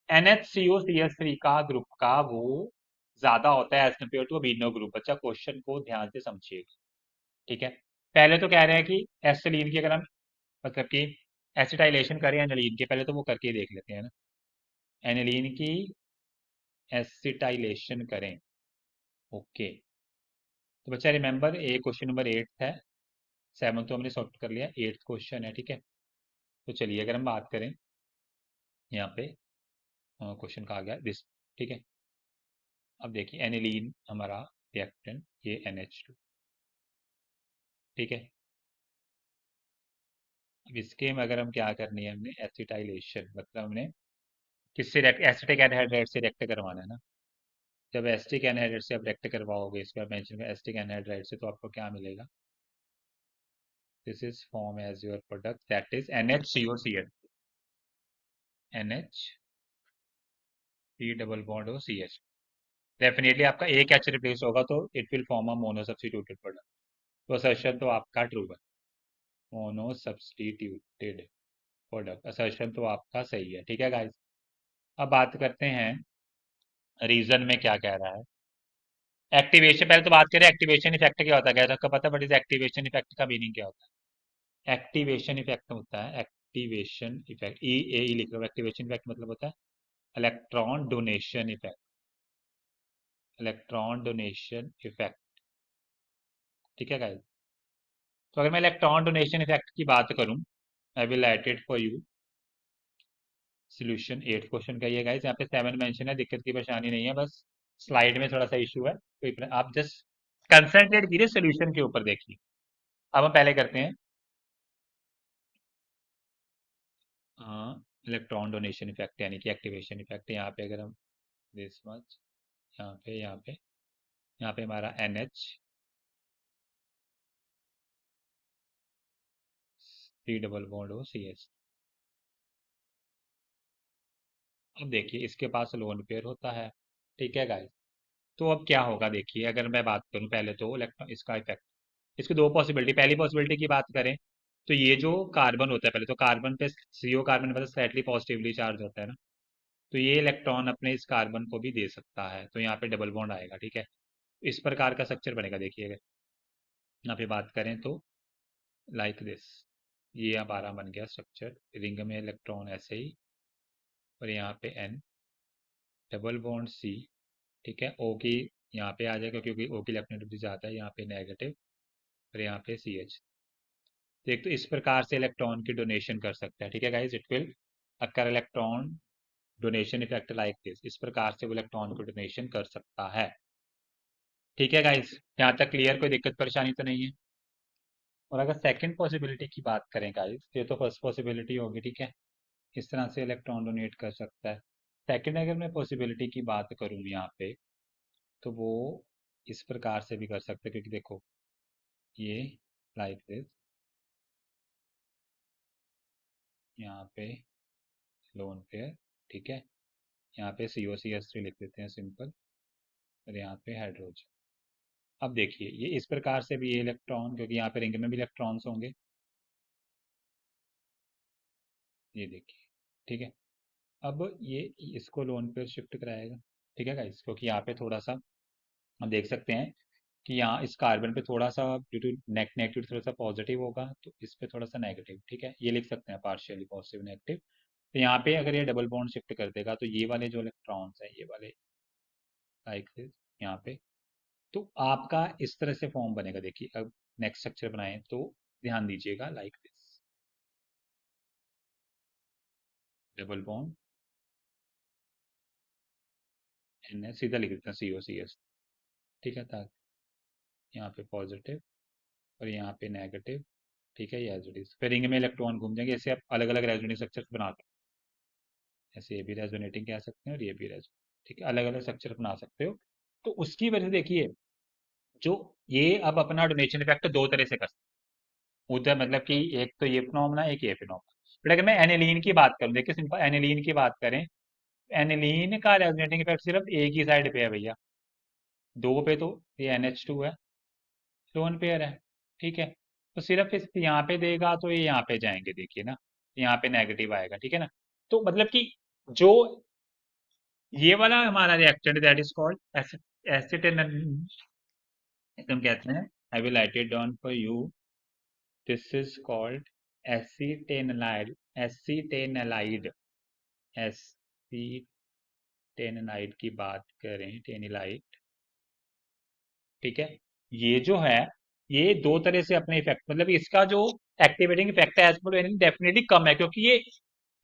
NHCOCH3 का ग्रुप का, वो ज्यादा होता है as compare to amino group. बच्चा क्वेश्चन को ध्यान से समझिएगा। ठीक है, पहले तो कह रहे हैं कि एसिलीन की अगर हम मतलब कि एसिटाइलेशन करें एनिलीन के, पहले तो वो करके ही देख लेते हैं ना, एनिलीन की एसिटाइलेशन करें। ओके, तो बच्चा रिमेंबर ये क्वेश्चन नंबर 8 है, 7 तो हमने सॉल्व कर लिया, 8th क्वेश्चन है। ठीक है, तो चलिए अगर हम बात करें यहाँ पे क्वेश्चन कहा गया दिस। ठीक है, अब देखिए एनिलीन हमारा रिएक्टेंट, ये NH2। ठीक है, अब इसके में अगर हम क्या करनी है, हमने एसिटाइलेशन, मतलब हमने किससे एसिटिक एनहाइड्राइड से रिएक्ट करवाना है ना। जब एसिटिक एनहाइड्राइड से आप रिएक्ट करवाओगे, इसके बाद मेंशन में एसिटिक एनहाइड्राइड से, तो आपको क्या मिलेगा, this is form as your product that is NHCOCH, NH3 double bond O CH। Definitely आपका एक H रिप्लेस होगा तो it will form a mono substituted product. तो असर्शन तो आपका ट्रू है, मोनो सब्स्टिट्यूटेड प्रोडक्ट, असर्शन तो आपका सही है। ठीक है गाइस, अब बात करते हैं रीजन में क्या कह रहा है। एक्टिवेशन, पहले तो बात करें एक्टिवेशन इफेक्ट क्या होता है, गैर आपको पता है, बट इस एक्टिवेशन इफेक्ट का मीनिंग क्या होता है? एक्टिवेशन इफेक्ट होता है, एक्टिवेशन इफेक्ट, ई ए ई लिख लो, एक्टिवेशन इफेक्ट मतलब होता है electron donation effect, electron donation effect. ठीक है गाइस, तो अगर मैं इलेक्ट्रॉन डोनेशन इफेक्ट की बात करूं, आई will write it for you. Solution 8 question का ये गाइस, यहाँ पे 7 मेंशन है, दिक्कत की परेशानी नहीं है, बस स्लाइड में थोड़ा सा इशू है, तो आप जस्ट कंसंट्रेट कीजिए सोल्यूशन के ऊपर, देखिए। अब हम पहले करते हैं इलेक्ट्रॉन डोनेशन इफेक्ट यानी कि एक्टिवेशन इफेक्ट। यहाँ पे अगर हम दिस मच, यहाँ पे हमारा NH, 3 डबल बॉन्ड हो CH। अब देखिए इसके पास लोन पेयर होता है, ठीक है गाइस। तो अब क्या होगा, देखिए अगर मैं बात करूं पहले तो इलेक्ट्रॉन इसका इफेक्ट, इसकी दो पॉसिबिलिटी, पहली पॉसिबिलिटी की बात करें तो ये जो कार्बन होता है, पहले तो कार्बन पे CO कार्बन पे स्लाइटली पॉजिटिवली चार्ज होता है ना, तो ये इलेक्ट्रॉन अपने इस कार्बन को भी दे सकता है, तो यहाँ पे डबल बॉन्ड आएगा, ठीक है। इस प्रकार का स्ट्रक्चर बनेगा, देखिए अगर यहाँ पे बात करें तो लाइक दिस, ये हमारा बन गया स्ट्रक्चर, रिंग में इलेक्ट्रॉन ऐसे ही, और यहाँ पे N, डबल बॉन्ड C, ठीक है। O की यहाँ पे आ जाएगा क्योंकि O की इलेक्ट्रॉनिटी ज़्यादा है, यहाँ पे नेगेटिव, और यहाँ पे CH। तो एक तो इस प्रकार से इलेक्ट्रॉन की डोनेशन कर सकता है, ठीक है guys, it will occur electron donation effect like this, इस प्रकार से वो इलेक्ट्रॉन को डोनेशन कर सकता है, ठीक है गाइज। यहाँ तक क्लियर, कोई दिक्कत परेशानी तो नहीं है? और अगर सेकंड पॉसिबिलिटी की बात करें गाइज, ये तो फर्स्ट पॉसिबिलिटी होगी, ठीक है, इस तरह से इलेक्ट्रॉन डोनेट कर सकता है। सेकंड अगर मैं पॉसिबिलिटी की बात करूँ यहाँ पे, तो वो इस प्रकार से भी कर सकते हैं, क्योंकि देखो ये लाइक दिस, यहाँ पे लोन पेयर, ठीक है, यहाँ पे COCH3 लिख देते हैं सिंपल, और यहाँ पे हाइड्रोजन। अब देखिए ये इस प्रकार से भी ये इलेक्ट्रॉन, क्योंकि यहाँ पे रिंग में भी इलेक्ट्रॉन्स होंगे, ये देखिए, ठीक है। अब ये इसको लोन पेयर शिफ्ट कराएगा, ठीक है गाइस, क्योंकि यहाँ पे थोड़ा सा हम देख सकते हैं कि यहाँ इस कार्बन पे थोड़ा सा ड्यू टू नेगेटिव थोड़ा सा पॉजिटिव होगा, तो इस पे थोड़ा सा नेगेटिव, ठीक है, ये लिख सकते हैं पार्शियली पॉजिटिव नेगेटिव। तो यहाँ पे अगर ये डबल बॉन्ड शिफ्ट कर देगा, तो ये वाले जो इलेक्ट्रॉन्स हैं, ये वाले लाइक दिस यहाँ पे, तो आपका इस तरह से फॉर्म बनेगा, देखिए अब नेक्स्ट स्ट्रक्चर बनाएं तो ध्यान दीजिएगा, like this, double bond N सीधा लिख देते हैं COCH, ठीक है, ताकि यहाँ पे पॉजिटिव और यहाँ पे नेगेटिव, ठीक है, ये एज इट इज, फिर रिंग में इलेक्ट्रॉन घूम जाएंगे, इससे आप अलग अलग रेजोनेटिंग स्ट्रक्चर बनाते हैं, ऐसे ये भी रेजोनेटिंग कह सकते हैं और ये भी रेजोनेटिंग, ठीक है, अलग अलग स्ट्रक्चर बना सकते हो। तो उसकी वजह से देखिए, जो ये अब अपना डोनेशन इफेक्ट दो तरह से कर सकते हैं, उधर मतलब कि एक तो ये फिनोमेना, एक ये फिनोमेना। बट अगर मैं एनिलीन की बात करूं, देखिए सिंपल एनिलीन की बात करें, एनिलीन का रेजोनेटिंग इफेक्ट सिर्फ एक ही साइड पे है भैया, दो पे तो ये NH2 है, लोन पेयर है, ठीक है, तो सिर्फ इस यहाँ पे देगा तो ये यहाँ पे जाएंगे, देखिए ना, यहाँ पे नेगेटिव आएगा, ठीक है ना। तो मतलब कि जो ये वाला हमारा reactant that is called acetone, हम कहते हैं, I will write it down for you, this is called acetanilide, acetanilide, acetanilide की बात करें, टेनिलाइड, ठीक है। ये जो है, ये दो तरह से अपने इफेक्ट, मतलब इसका जो एक्टिवेटिंग इफेक्ट है एज पर डेफिनेटली कम है, क्योंकि ये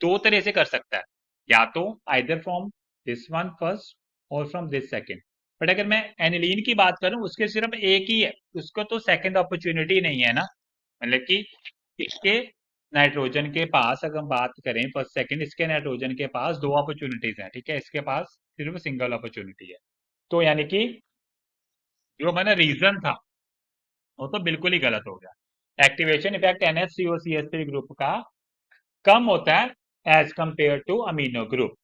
दो तरह से कर सकता है, या तो either from this one first और फ्रॉम दिस सेकंड। बट अगर मैं एनिलीन की बात करूं, उसके सिर्फ एक ही है, उसको तो सेकंड अपॉर्चुनिटी नहीं है ना, मतलब कि इसके नाइट्रोजन के पास अगर हम बात करें फर्स्ट सेकंड, इसके नाइट्रोजन के पास दो अपॉर्चुनिटीज हैं, ठीक है, इसके पास सिर्फ सिंगल अपॉर्चुनिटी है। तो यानी कि जो हमारा रीजन था वो तो बिल्कुल ही गलत हो गया। एक्टिवेशन इफेक्ट NH3 ग्रुप का कम होता है as compare to amino group,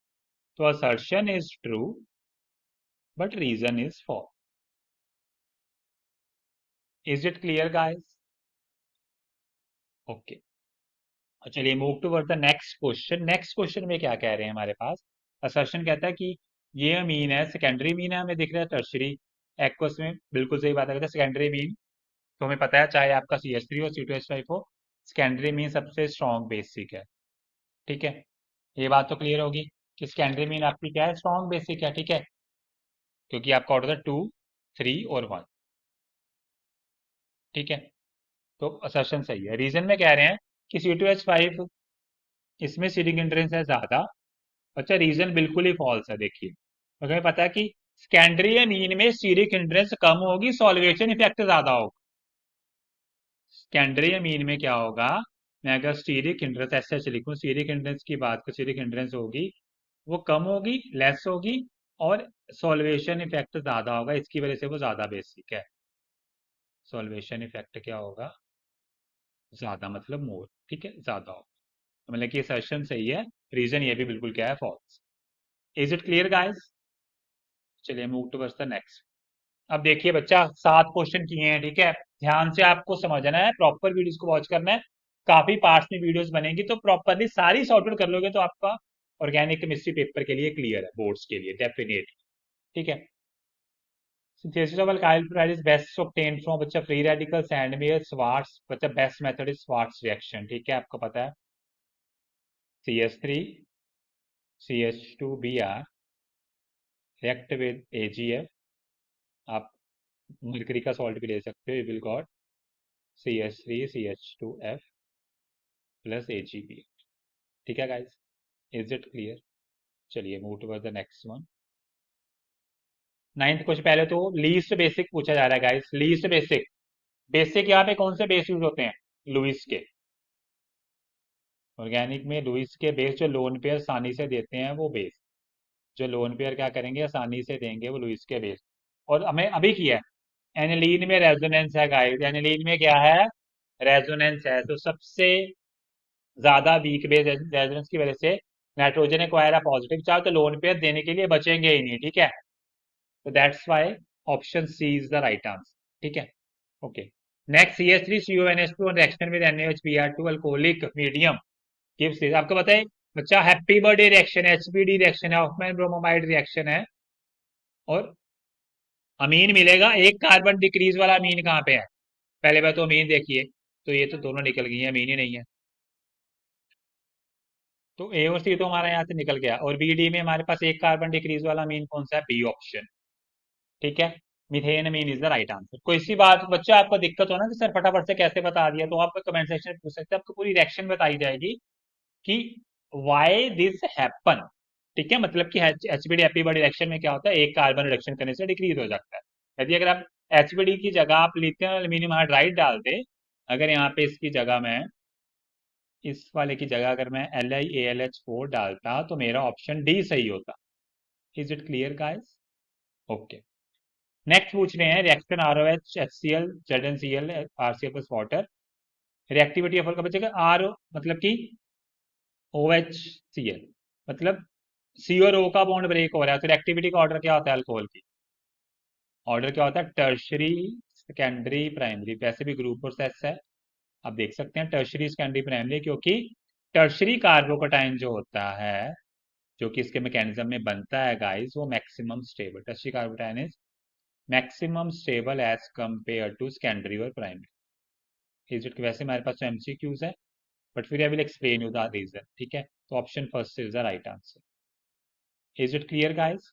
तो assertion is true but reason is false. Is it clear guys? Okay, चलिए move toward the next question. Next question में क्या कह रहे हैं हमारे पास, असर्शन कहता है कि ये अमीन है, सेकेंडरी मीन है, हमें दिख रहा है टर्शरी, एक्वस में बिल्कुल सही बात है, सेकेंडरी मीन तो हमें पता है, चाहे आपका CH3 हो C2H5 हो, सेकेंडरी मीन सबसे स्ट्रॉन्ग बेसिक है। ठीक है, ये बात तो क्लियर होगी कि सेकेंडरी मीन आपकी क्या है, स्ट्रॉन्ग बेसिक है। ठीक है, क्योंकि आपका ऑर्डर था 2, 3 और 1। ठीक है, तो असर्शन सही है। रीजन में कह रहे हैं कि C2H5 इसमें सीडिंग एंट्रेंस है ज्यादा। अच्छा, रीजन बिल्कुल ही फॉल्स है। देखिए, तो हमें पता है कि सेकेंडरी मीन में सीडिक हिंड्रेंस कम होगी, सॉल्वेशन इफेक्ट ज्यादा होगा। सेकेंडरी मीन में क्या होगा, मैं अगर स्टीरिक हिंड्रेंस ऐसे लिखूं, स्टीरिक हिंड्रेंस की बात करूं, स्टीरिक हिंड्रेंस होगी वो कम होगी, लेस होगी, और सॉल्वेशन इफेक्ट ज्यादा होगा, इसकी वजह से वो ज्यादा बेसिक है। सॉल्वेशन इफेक्ट क्या होगा, ज्यादा मतलब मोर। ठीक है, ज्यादा होगा, तो मतलब कि असर्शन सही है। रीजन ये भी बिल्कुल क्या है, false. Is it clear guys? चलिए मूव टुवर्ड्स द नेक्स्ट। अब देखिए बच्चा, 7 क्वेश्चन किए हैं। ठीक है, ध्यान से आपको समझना है, प्रॉपर वीडियोस को वॉच करना है। काफी पार्ट्स में वीडियोस बनेंगी, तो प्रॉपरली सारी सॉर्ट आउट कर लोगे तो आपका ऑर्गेनिक केमिस्ट्री पेपर के लिए क्लियर है, बोर्ड्स के लिए डेफिनेट। ठीक है, synthesis of alkyl chloride is best obtained from बच्चा फ्री रेडिकल सैंडमेयर स्वार्ट्स। बच्चा best method is Swarts reaction. ठीक है, आपको पता है CH3 CH2Br react with AgF। आप मरकरी का सॉल्ट भी ले सकते हो, you will got CH3 CH2F plus AgB। ठीक है गाइस, इज इट क्लियर? चलिए move toward the next one. Ninth question, पहले तो लीस्ट बेसिक पूछा जा रहा है गाइस। लीस्ट बेसिक, बेसिक यहाँ पे कौन से बेस यूज होते हैं, लुइस के। ऑर्गेनिक में लुइस के बेस जो लोन पेयर आसानी से देते हैं वो बेस, जो लोन पेयर क्या करेंगे आसानी से देंगे, वो लुइस के बेस। और हमें अभी किया है, एनिलीन में रेजोनेंस है गाइस। एनिलीन में क्या है, रेजोनेंस है, तो सबसे ज्यादा वीक बेस रेजोनेंस की वजह से नाइट्रोजन एक्वायर पॉजिटिव चार्ज, तो लोन पेयर देने के लिए बचेंगे ही नहीं। ठीक है, तो that's why option C is the right answer. ठीक है, okay. Next CH3CONH2 reaction with NaOH alcoholic medium gives this. आपको बताए बच्चा, हैप्पी बर्थडे रिएक्शन है, HBD रिएक्शन है, हॉफमैन ब्रोमोमाइड रिएक्शन है, और अमीन मिलेगा। एक कार्बन डिक्रीज वाला अमीन कहाँ पे है, पहले बार तो अमीन देखिए, तो ये तो दोनों निकल गई है, अमीन ही नहीं है। तो A और C तो हमारा यहाँ से निकल गया, और BD में हमारे पास एक कार्बन डिक्रीज वाला अमीन कौन सा है, बी ऑप्शन। ठीक है, methane amine is the right answer. कोई सी बात बच्चा आपको दिक्कत हो ना कि सर फटाफट से कैसे बता दिया, तो आप कमेंट सेक्शन में पूछ सकते हैं, आपको पूरी रिएक्शन बताई जाएगी कि वाई दिस हैपन। ठीक है, मतलब कि HBD हैप्पी बॉडी रिएक्शन में क्या होता है, एक कार्बन रिडक्शन करने से डिक्रीज हो जाता है। यदि अगर आप HBD की जगह आप लिथियम एल्यूमिनियम हाइड्राइड डाल दे, अगर यहाँ पे इसकी जगह में, इस वाले की जगह अगर मैं LiAlH4 डालता, तो मेरा ऑप्शन डी सही होता। Is it clear guys? Okay, next पूछ रहे हैं, reaction ROH HCl ZnCl RCl plus water, reactivity of का बचेगा आर, मतलब कि OHCl, मतलब सी और ओ का बॉन्ड ब्रेक हो रहा है, तो रिएक्टिविटी का ऑर्डर क्या होता है अल्कोहल की, ऑर्डर क्या होता है, टर्शरी सेकेंडरी प्राइमरी। वैसे भी ग्रुप प्रोसेस है, आप देख सकते हैं टर्शरी सेकेंडरी प्राइमरी, क्योंकि टर्शरी कार्बोकटाइन जो होता है, जो कि इसके मैकेनिज्म में बनता है गाइस, वो maximum stable, tertiary carbocation is maximum stable as compare to secondary और प्राइमरी। Is it? वैसे हमारे पास MCQs है, बट फिर I will explain you the reason. ठीक है, तो option first is the right answer. Is it clear guys?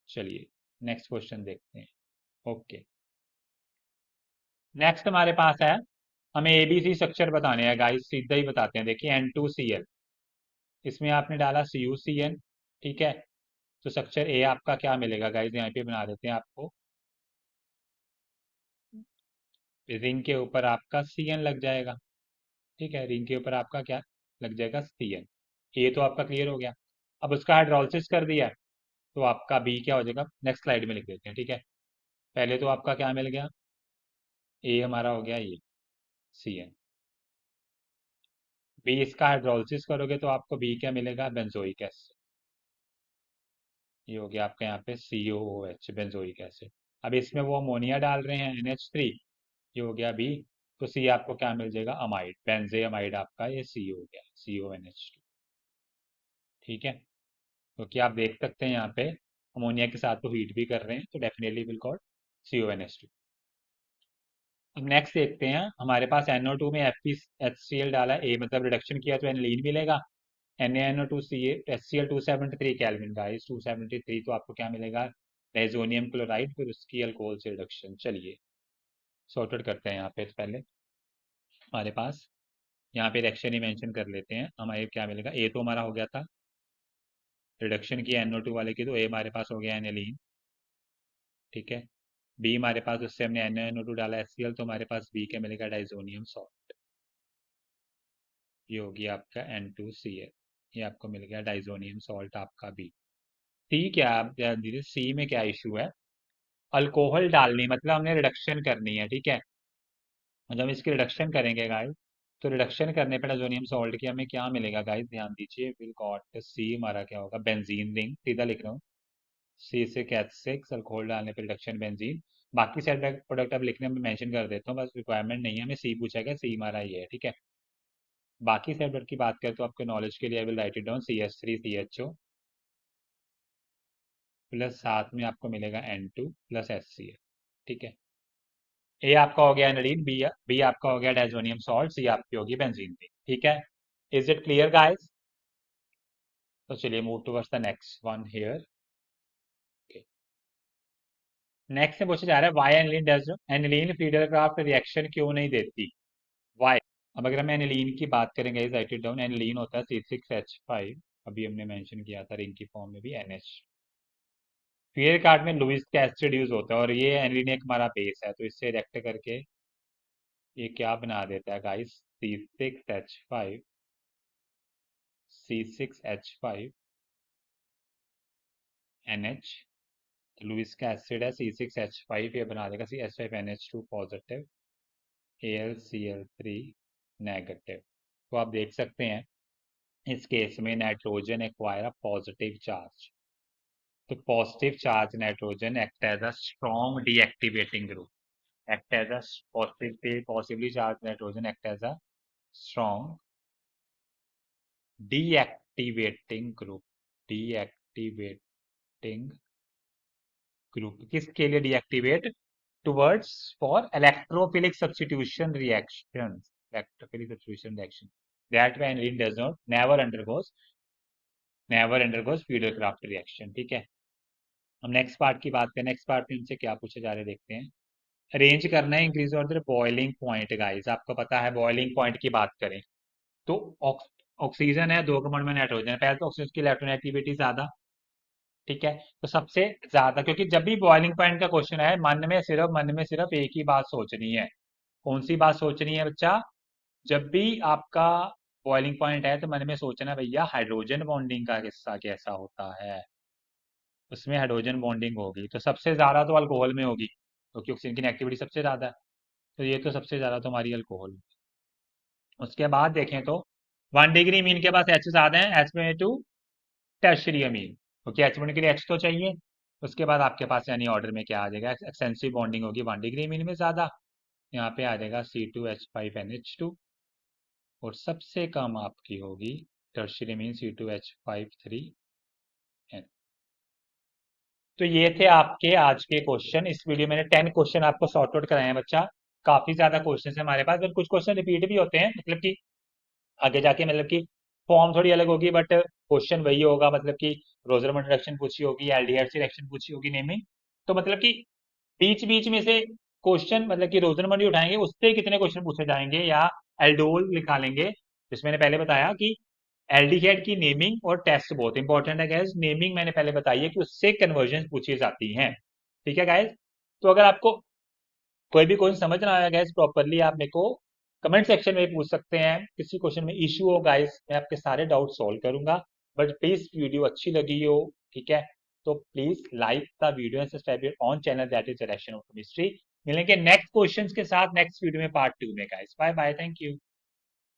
चलिए नेक्स्ट क्वेश्चन देखते हैं। ओके, नेक्स्ट हमारे पास है, हमें ABC स्ट्रक्चर बताने हैं गाइस, सीधा ही बताते हैं। देखिए N2Cl, इसमें आपने डाला CuCN। ठीक है, तो स्ट्रक्चर ए आपका क्या मिलेगा गाइस, यहाँ पे बना देते हैं आपको, रिंग के ऊपर आपका CN लग जाएगा। ठीक है, रिंग के ऊपर आपका क्या लग जाएगा, CN। ए तो आपका क्लियर हो गया। अब उसका हाइड्रोलिसिस कर दिया, तो आपका बी क्या हो जाएगा, नेक्स्ट स्लाइड में लिख देते हैं। ठीक है, पहले तो आपका क्या मिल गया, ए हमारा हो गया ये CN। बी इसका हाइड्रोलिसिस करोगे तो आपको बी क्या मिलेगा, बेंजोइक एसिड। ये हो गया आपका यहाँ पे COOH बेंजोइक एसिड। अब इसमें वो अमोनिया डाल रहे हैं NH3, ये हो गया बी, तो सी आपको क्या मिल जाएगा, अमाइड, बेंजे अमाइड आपका ये सी हो गया, CONH2। ठीक है, क्योंकि आप देख सकते हैं यहाँ पे अमोनिया के साथ तो हीट भी कर रहे हैं, तो डेफिनेटली विल गॉट CONH2। अब नेक्स्ट देखते हैं, हमारे पास NO2 में FeHCl डाला, ए मतलब रिडक्शन किया तो एनिलीन मिलेगा। NaNO2 273 केल्विन गाइस, 273, तो आपको क्या मिलेगा, डायजोनियम क्लोराइड, फिर उसकी अल्कोहल से रिडक्शन। चलिए सॉर्टेड करते हैं यहाँ पे। तो पहले हमारे पास यहाँ पे रिएक्शन ही मेंशन कर लेते हैं, हमारे क्या मिलेगा, ए तो हमारा हो गया था, रिडक्शन किया NO2 वाले की, तो ए हमारे पास हो गया एनिलीन, ठीक है। बी हमारे पास, उससे हमने NaNO2 डाला HCl, तो हमारे पास बी क्या मिलेगा, डाइजोनियम सॉल्ट। ये हो गया आपका N2Cl, ये आपको मिल गया डाइजोनियम सॉल्ट आपका बी। सी क्या, आप ध्यान दीजिए, सी में क्या इशू है, अल्कोहल डालनी, मतलब हमने रिडक्शन करनी है, ठीक है। जब हम इसकी रिडक्शन करेंगे गाइस, तो रिडक्शन करने पर डाइजोनियम सॉल्ट की हमें क्या मिलेगा गाइस, ध्यान दीजिए, विल गॉट सी, हमारा क्या होगा, बेंजीन रिंग, सीधा लिख रहा हूँ, C6H6, अल्कोहल डालने पर रिडक्शन बेंजीन। बाकी साइड प्रोडक्ट अब लिखने में मेंशन कर देता हूँ, बस रिक्वायरमेंट नहीं है, हमें सी पूछा गया, सी हमारा ये है, ठीक है। बाकी साइड प्रोडक्ट की बात करें तो आपके नॉलेज के लिए आई will write it down, CH3CHO plus साथ में आपको मिलेगा N2 प्लस HCl, ठीक है। ए आपका हो गया एनिलीन, बी आपका हो गया डाइजोनियम सॉल्ट, सी आपकी होगी बेंजीन रिंग, ठीक है। Is it clear guys? तो चलिए move towards the next one here. Next में पूछा जा रहा है, why aniline Friedel Crafts reaction क्यों नहीं देती, वाई। अब अगर हम एनिलीन की बात करेंगे, राइट इट डाउन, एनिलीन होता है C6H5, अभी हमने मेंशन किया था रिंग की फॉर्म में भी NH। फ्रीडल कार्ड में लुईस का एसिड यूज होता है, और ये एनिलीन एक हमारा बेस है, तो इससे रिएक्ट करके ये क्या बना देता है guys, C6H5, C6H5 NH, Lewis का एसिड है C6H5, ये बना देगा CH5NH2 पॉजिटिव, AlCl3 नेगेटिव। तो आप देख सकते हैं इस केस में nitrogen acquire a positive charge, तो positive charge nitrogen act as a strong deactivating group, act as a possibly charged nitrogen act as a strong deactivating group, deactivating group किसके लिए deactivate, towards for electrophilic substitution reactions, electrophilic substitution reaction, that way aniline does not never undergoes Friedel-Crafts reaction, ठीक है। हम next part की बात करें, next part में हमसे क्या पूछे जा रहे देखते हैं, अरेंज करना है increase order boiling point guys, आपको पता है बॉइलिंग पॉइंट की बात करें तो ऑक्सीजन है, दो कंपाउंड में नाइट्रोजन है, पहले तो ऑक्सीजन की इलेक्ट्रोनेगेटिविटी ज्यादा, ठीक है। तो सबसे ज्यादा, क्योंकि जब भी बॉइलिंग पॉइंट का क्वेश्चन है, मन में सिर्फ एक ही बात सोचनी है, कौन सी बात सोचनी है बच्चा, जब भी आपका बॉइलिंग पॉइंट है तो मन में सोचना भैया हाइड्रोजन बॉन्डिंग का किस्सा कैसा होता है, उसमें हाइड्रोजन बॉन्डिंग होगी, तो सबसे ज्यादा तो अल्कोहल में होगी, क्योंकि ऑक्सीजन की एक्टिविटी सबसे ज्यादा है, तो ये तो सबसे ज्यादा तो हमारी अल्कोहल। उसके बाद देखें तो 1 डिग्री मीन के पास H ज्यादा है, H2 टर्शरी अमीन, क्योंकि H बॉन्ड के लिए H तो चाहिए। उसके बाद आपके पास यानी ऑर्डर में क्या आ जाएगा, एक्सटेंसिव बॉन्डिंग होगी 1 डिग्री मीन में ज्यादा, यहाँ पे आ जाएगा C2H5NH2, और सबसे कम आपकी होगी टर्शरी मीन C2H5 3N। तो ये थे आपके आज के क्वेश्चन, इस वीडियो में मैंने 10 क्वेश्चन आपको सॉर्ट आउट कराए हैं बच्चा, काफी ज्यादा क्वेश्चन है हमारे पास, और कुछ क्वेश्चन रिपीट भी होते हैं, मतलब कि आगे जाके मतलब कि फॉर्म थोड़ी अलग होगी, बट क्वेश्चन वही होगा, मतलब कि रोजरमंड रिएक्शन पूछी होगी, एल्डिहाइड से रिएक्शन पूछी होगी नेमिंग, तो मतलब कि बीच बीच में से क्वेश्चन, मतलब कि रोजरमंड ही उठाएंगे, उससे कितने क्वेश्चन पूछे जाएंगे, या एल्डोल निकालेंगे, जिसमें मैंने पहले बताया कि एल्डिहाइड की नेमिंग और टेस्ट बहुत इंपॉर्टेंट है गाइस, नेमिंग मैंने पहले बताई है कि उससे कन्वर्जन पूछी जाती हैं, ठीक है गाइस। तो अगर आपको कोई भी क्वेश्चन समझ ना आया गाइस प्रॉपरली, आप मेरे को कमेंट सेक्शन में पूछ सकते हैं, किसी क्वेश्चन में इशू हो गाइस, मैं आपके सारे डाउट सॉल्व करूंगा, बट प्लीज वीडियो अच्छी लगी हो, ठीक है, तो please like the video and subscribe on channel that is direction of chemistry. मिलेंगे नेक्स्ट क्वेश्चंस के साथ नेक्स्ट वीडियो में पार्ट 2 में guys, bye bye, thank you.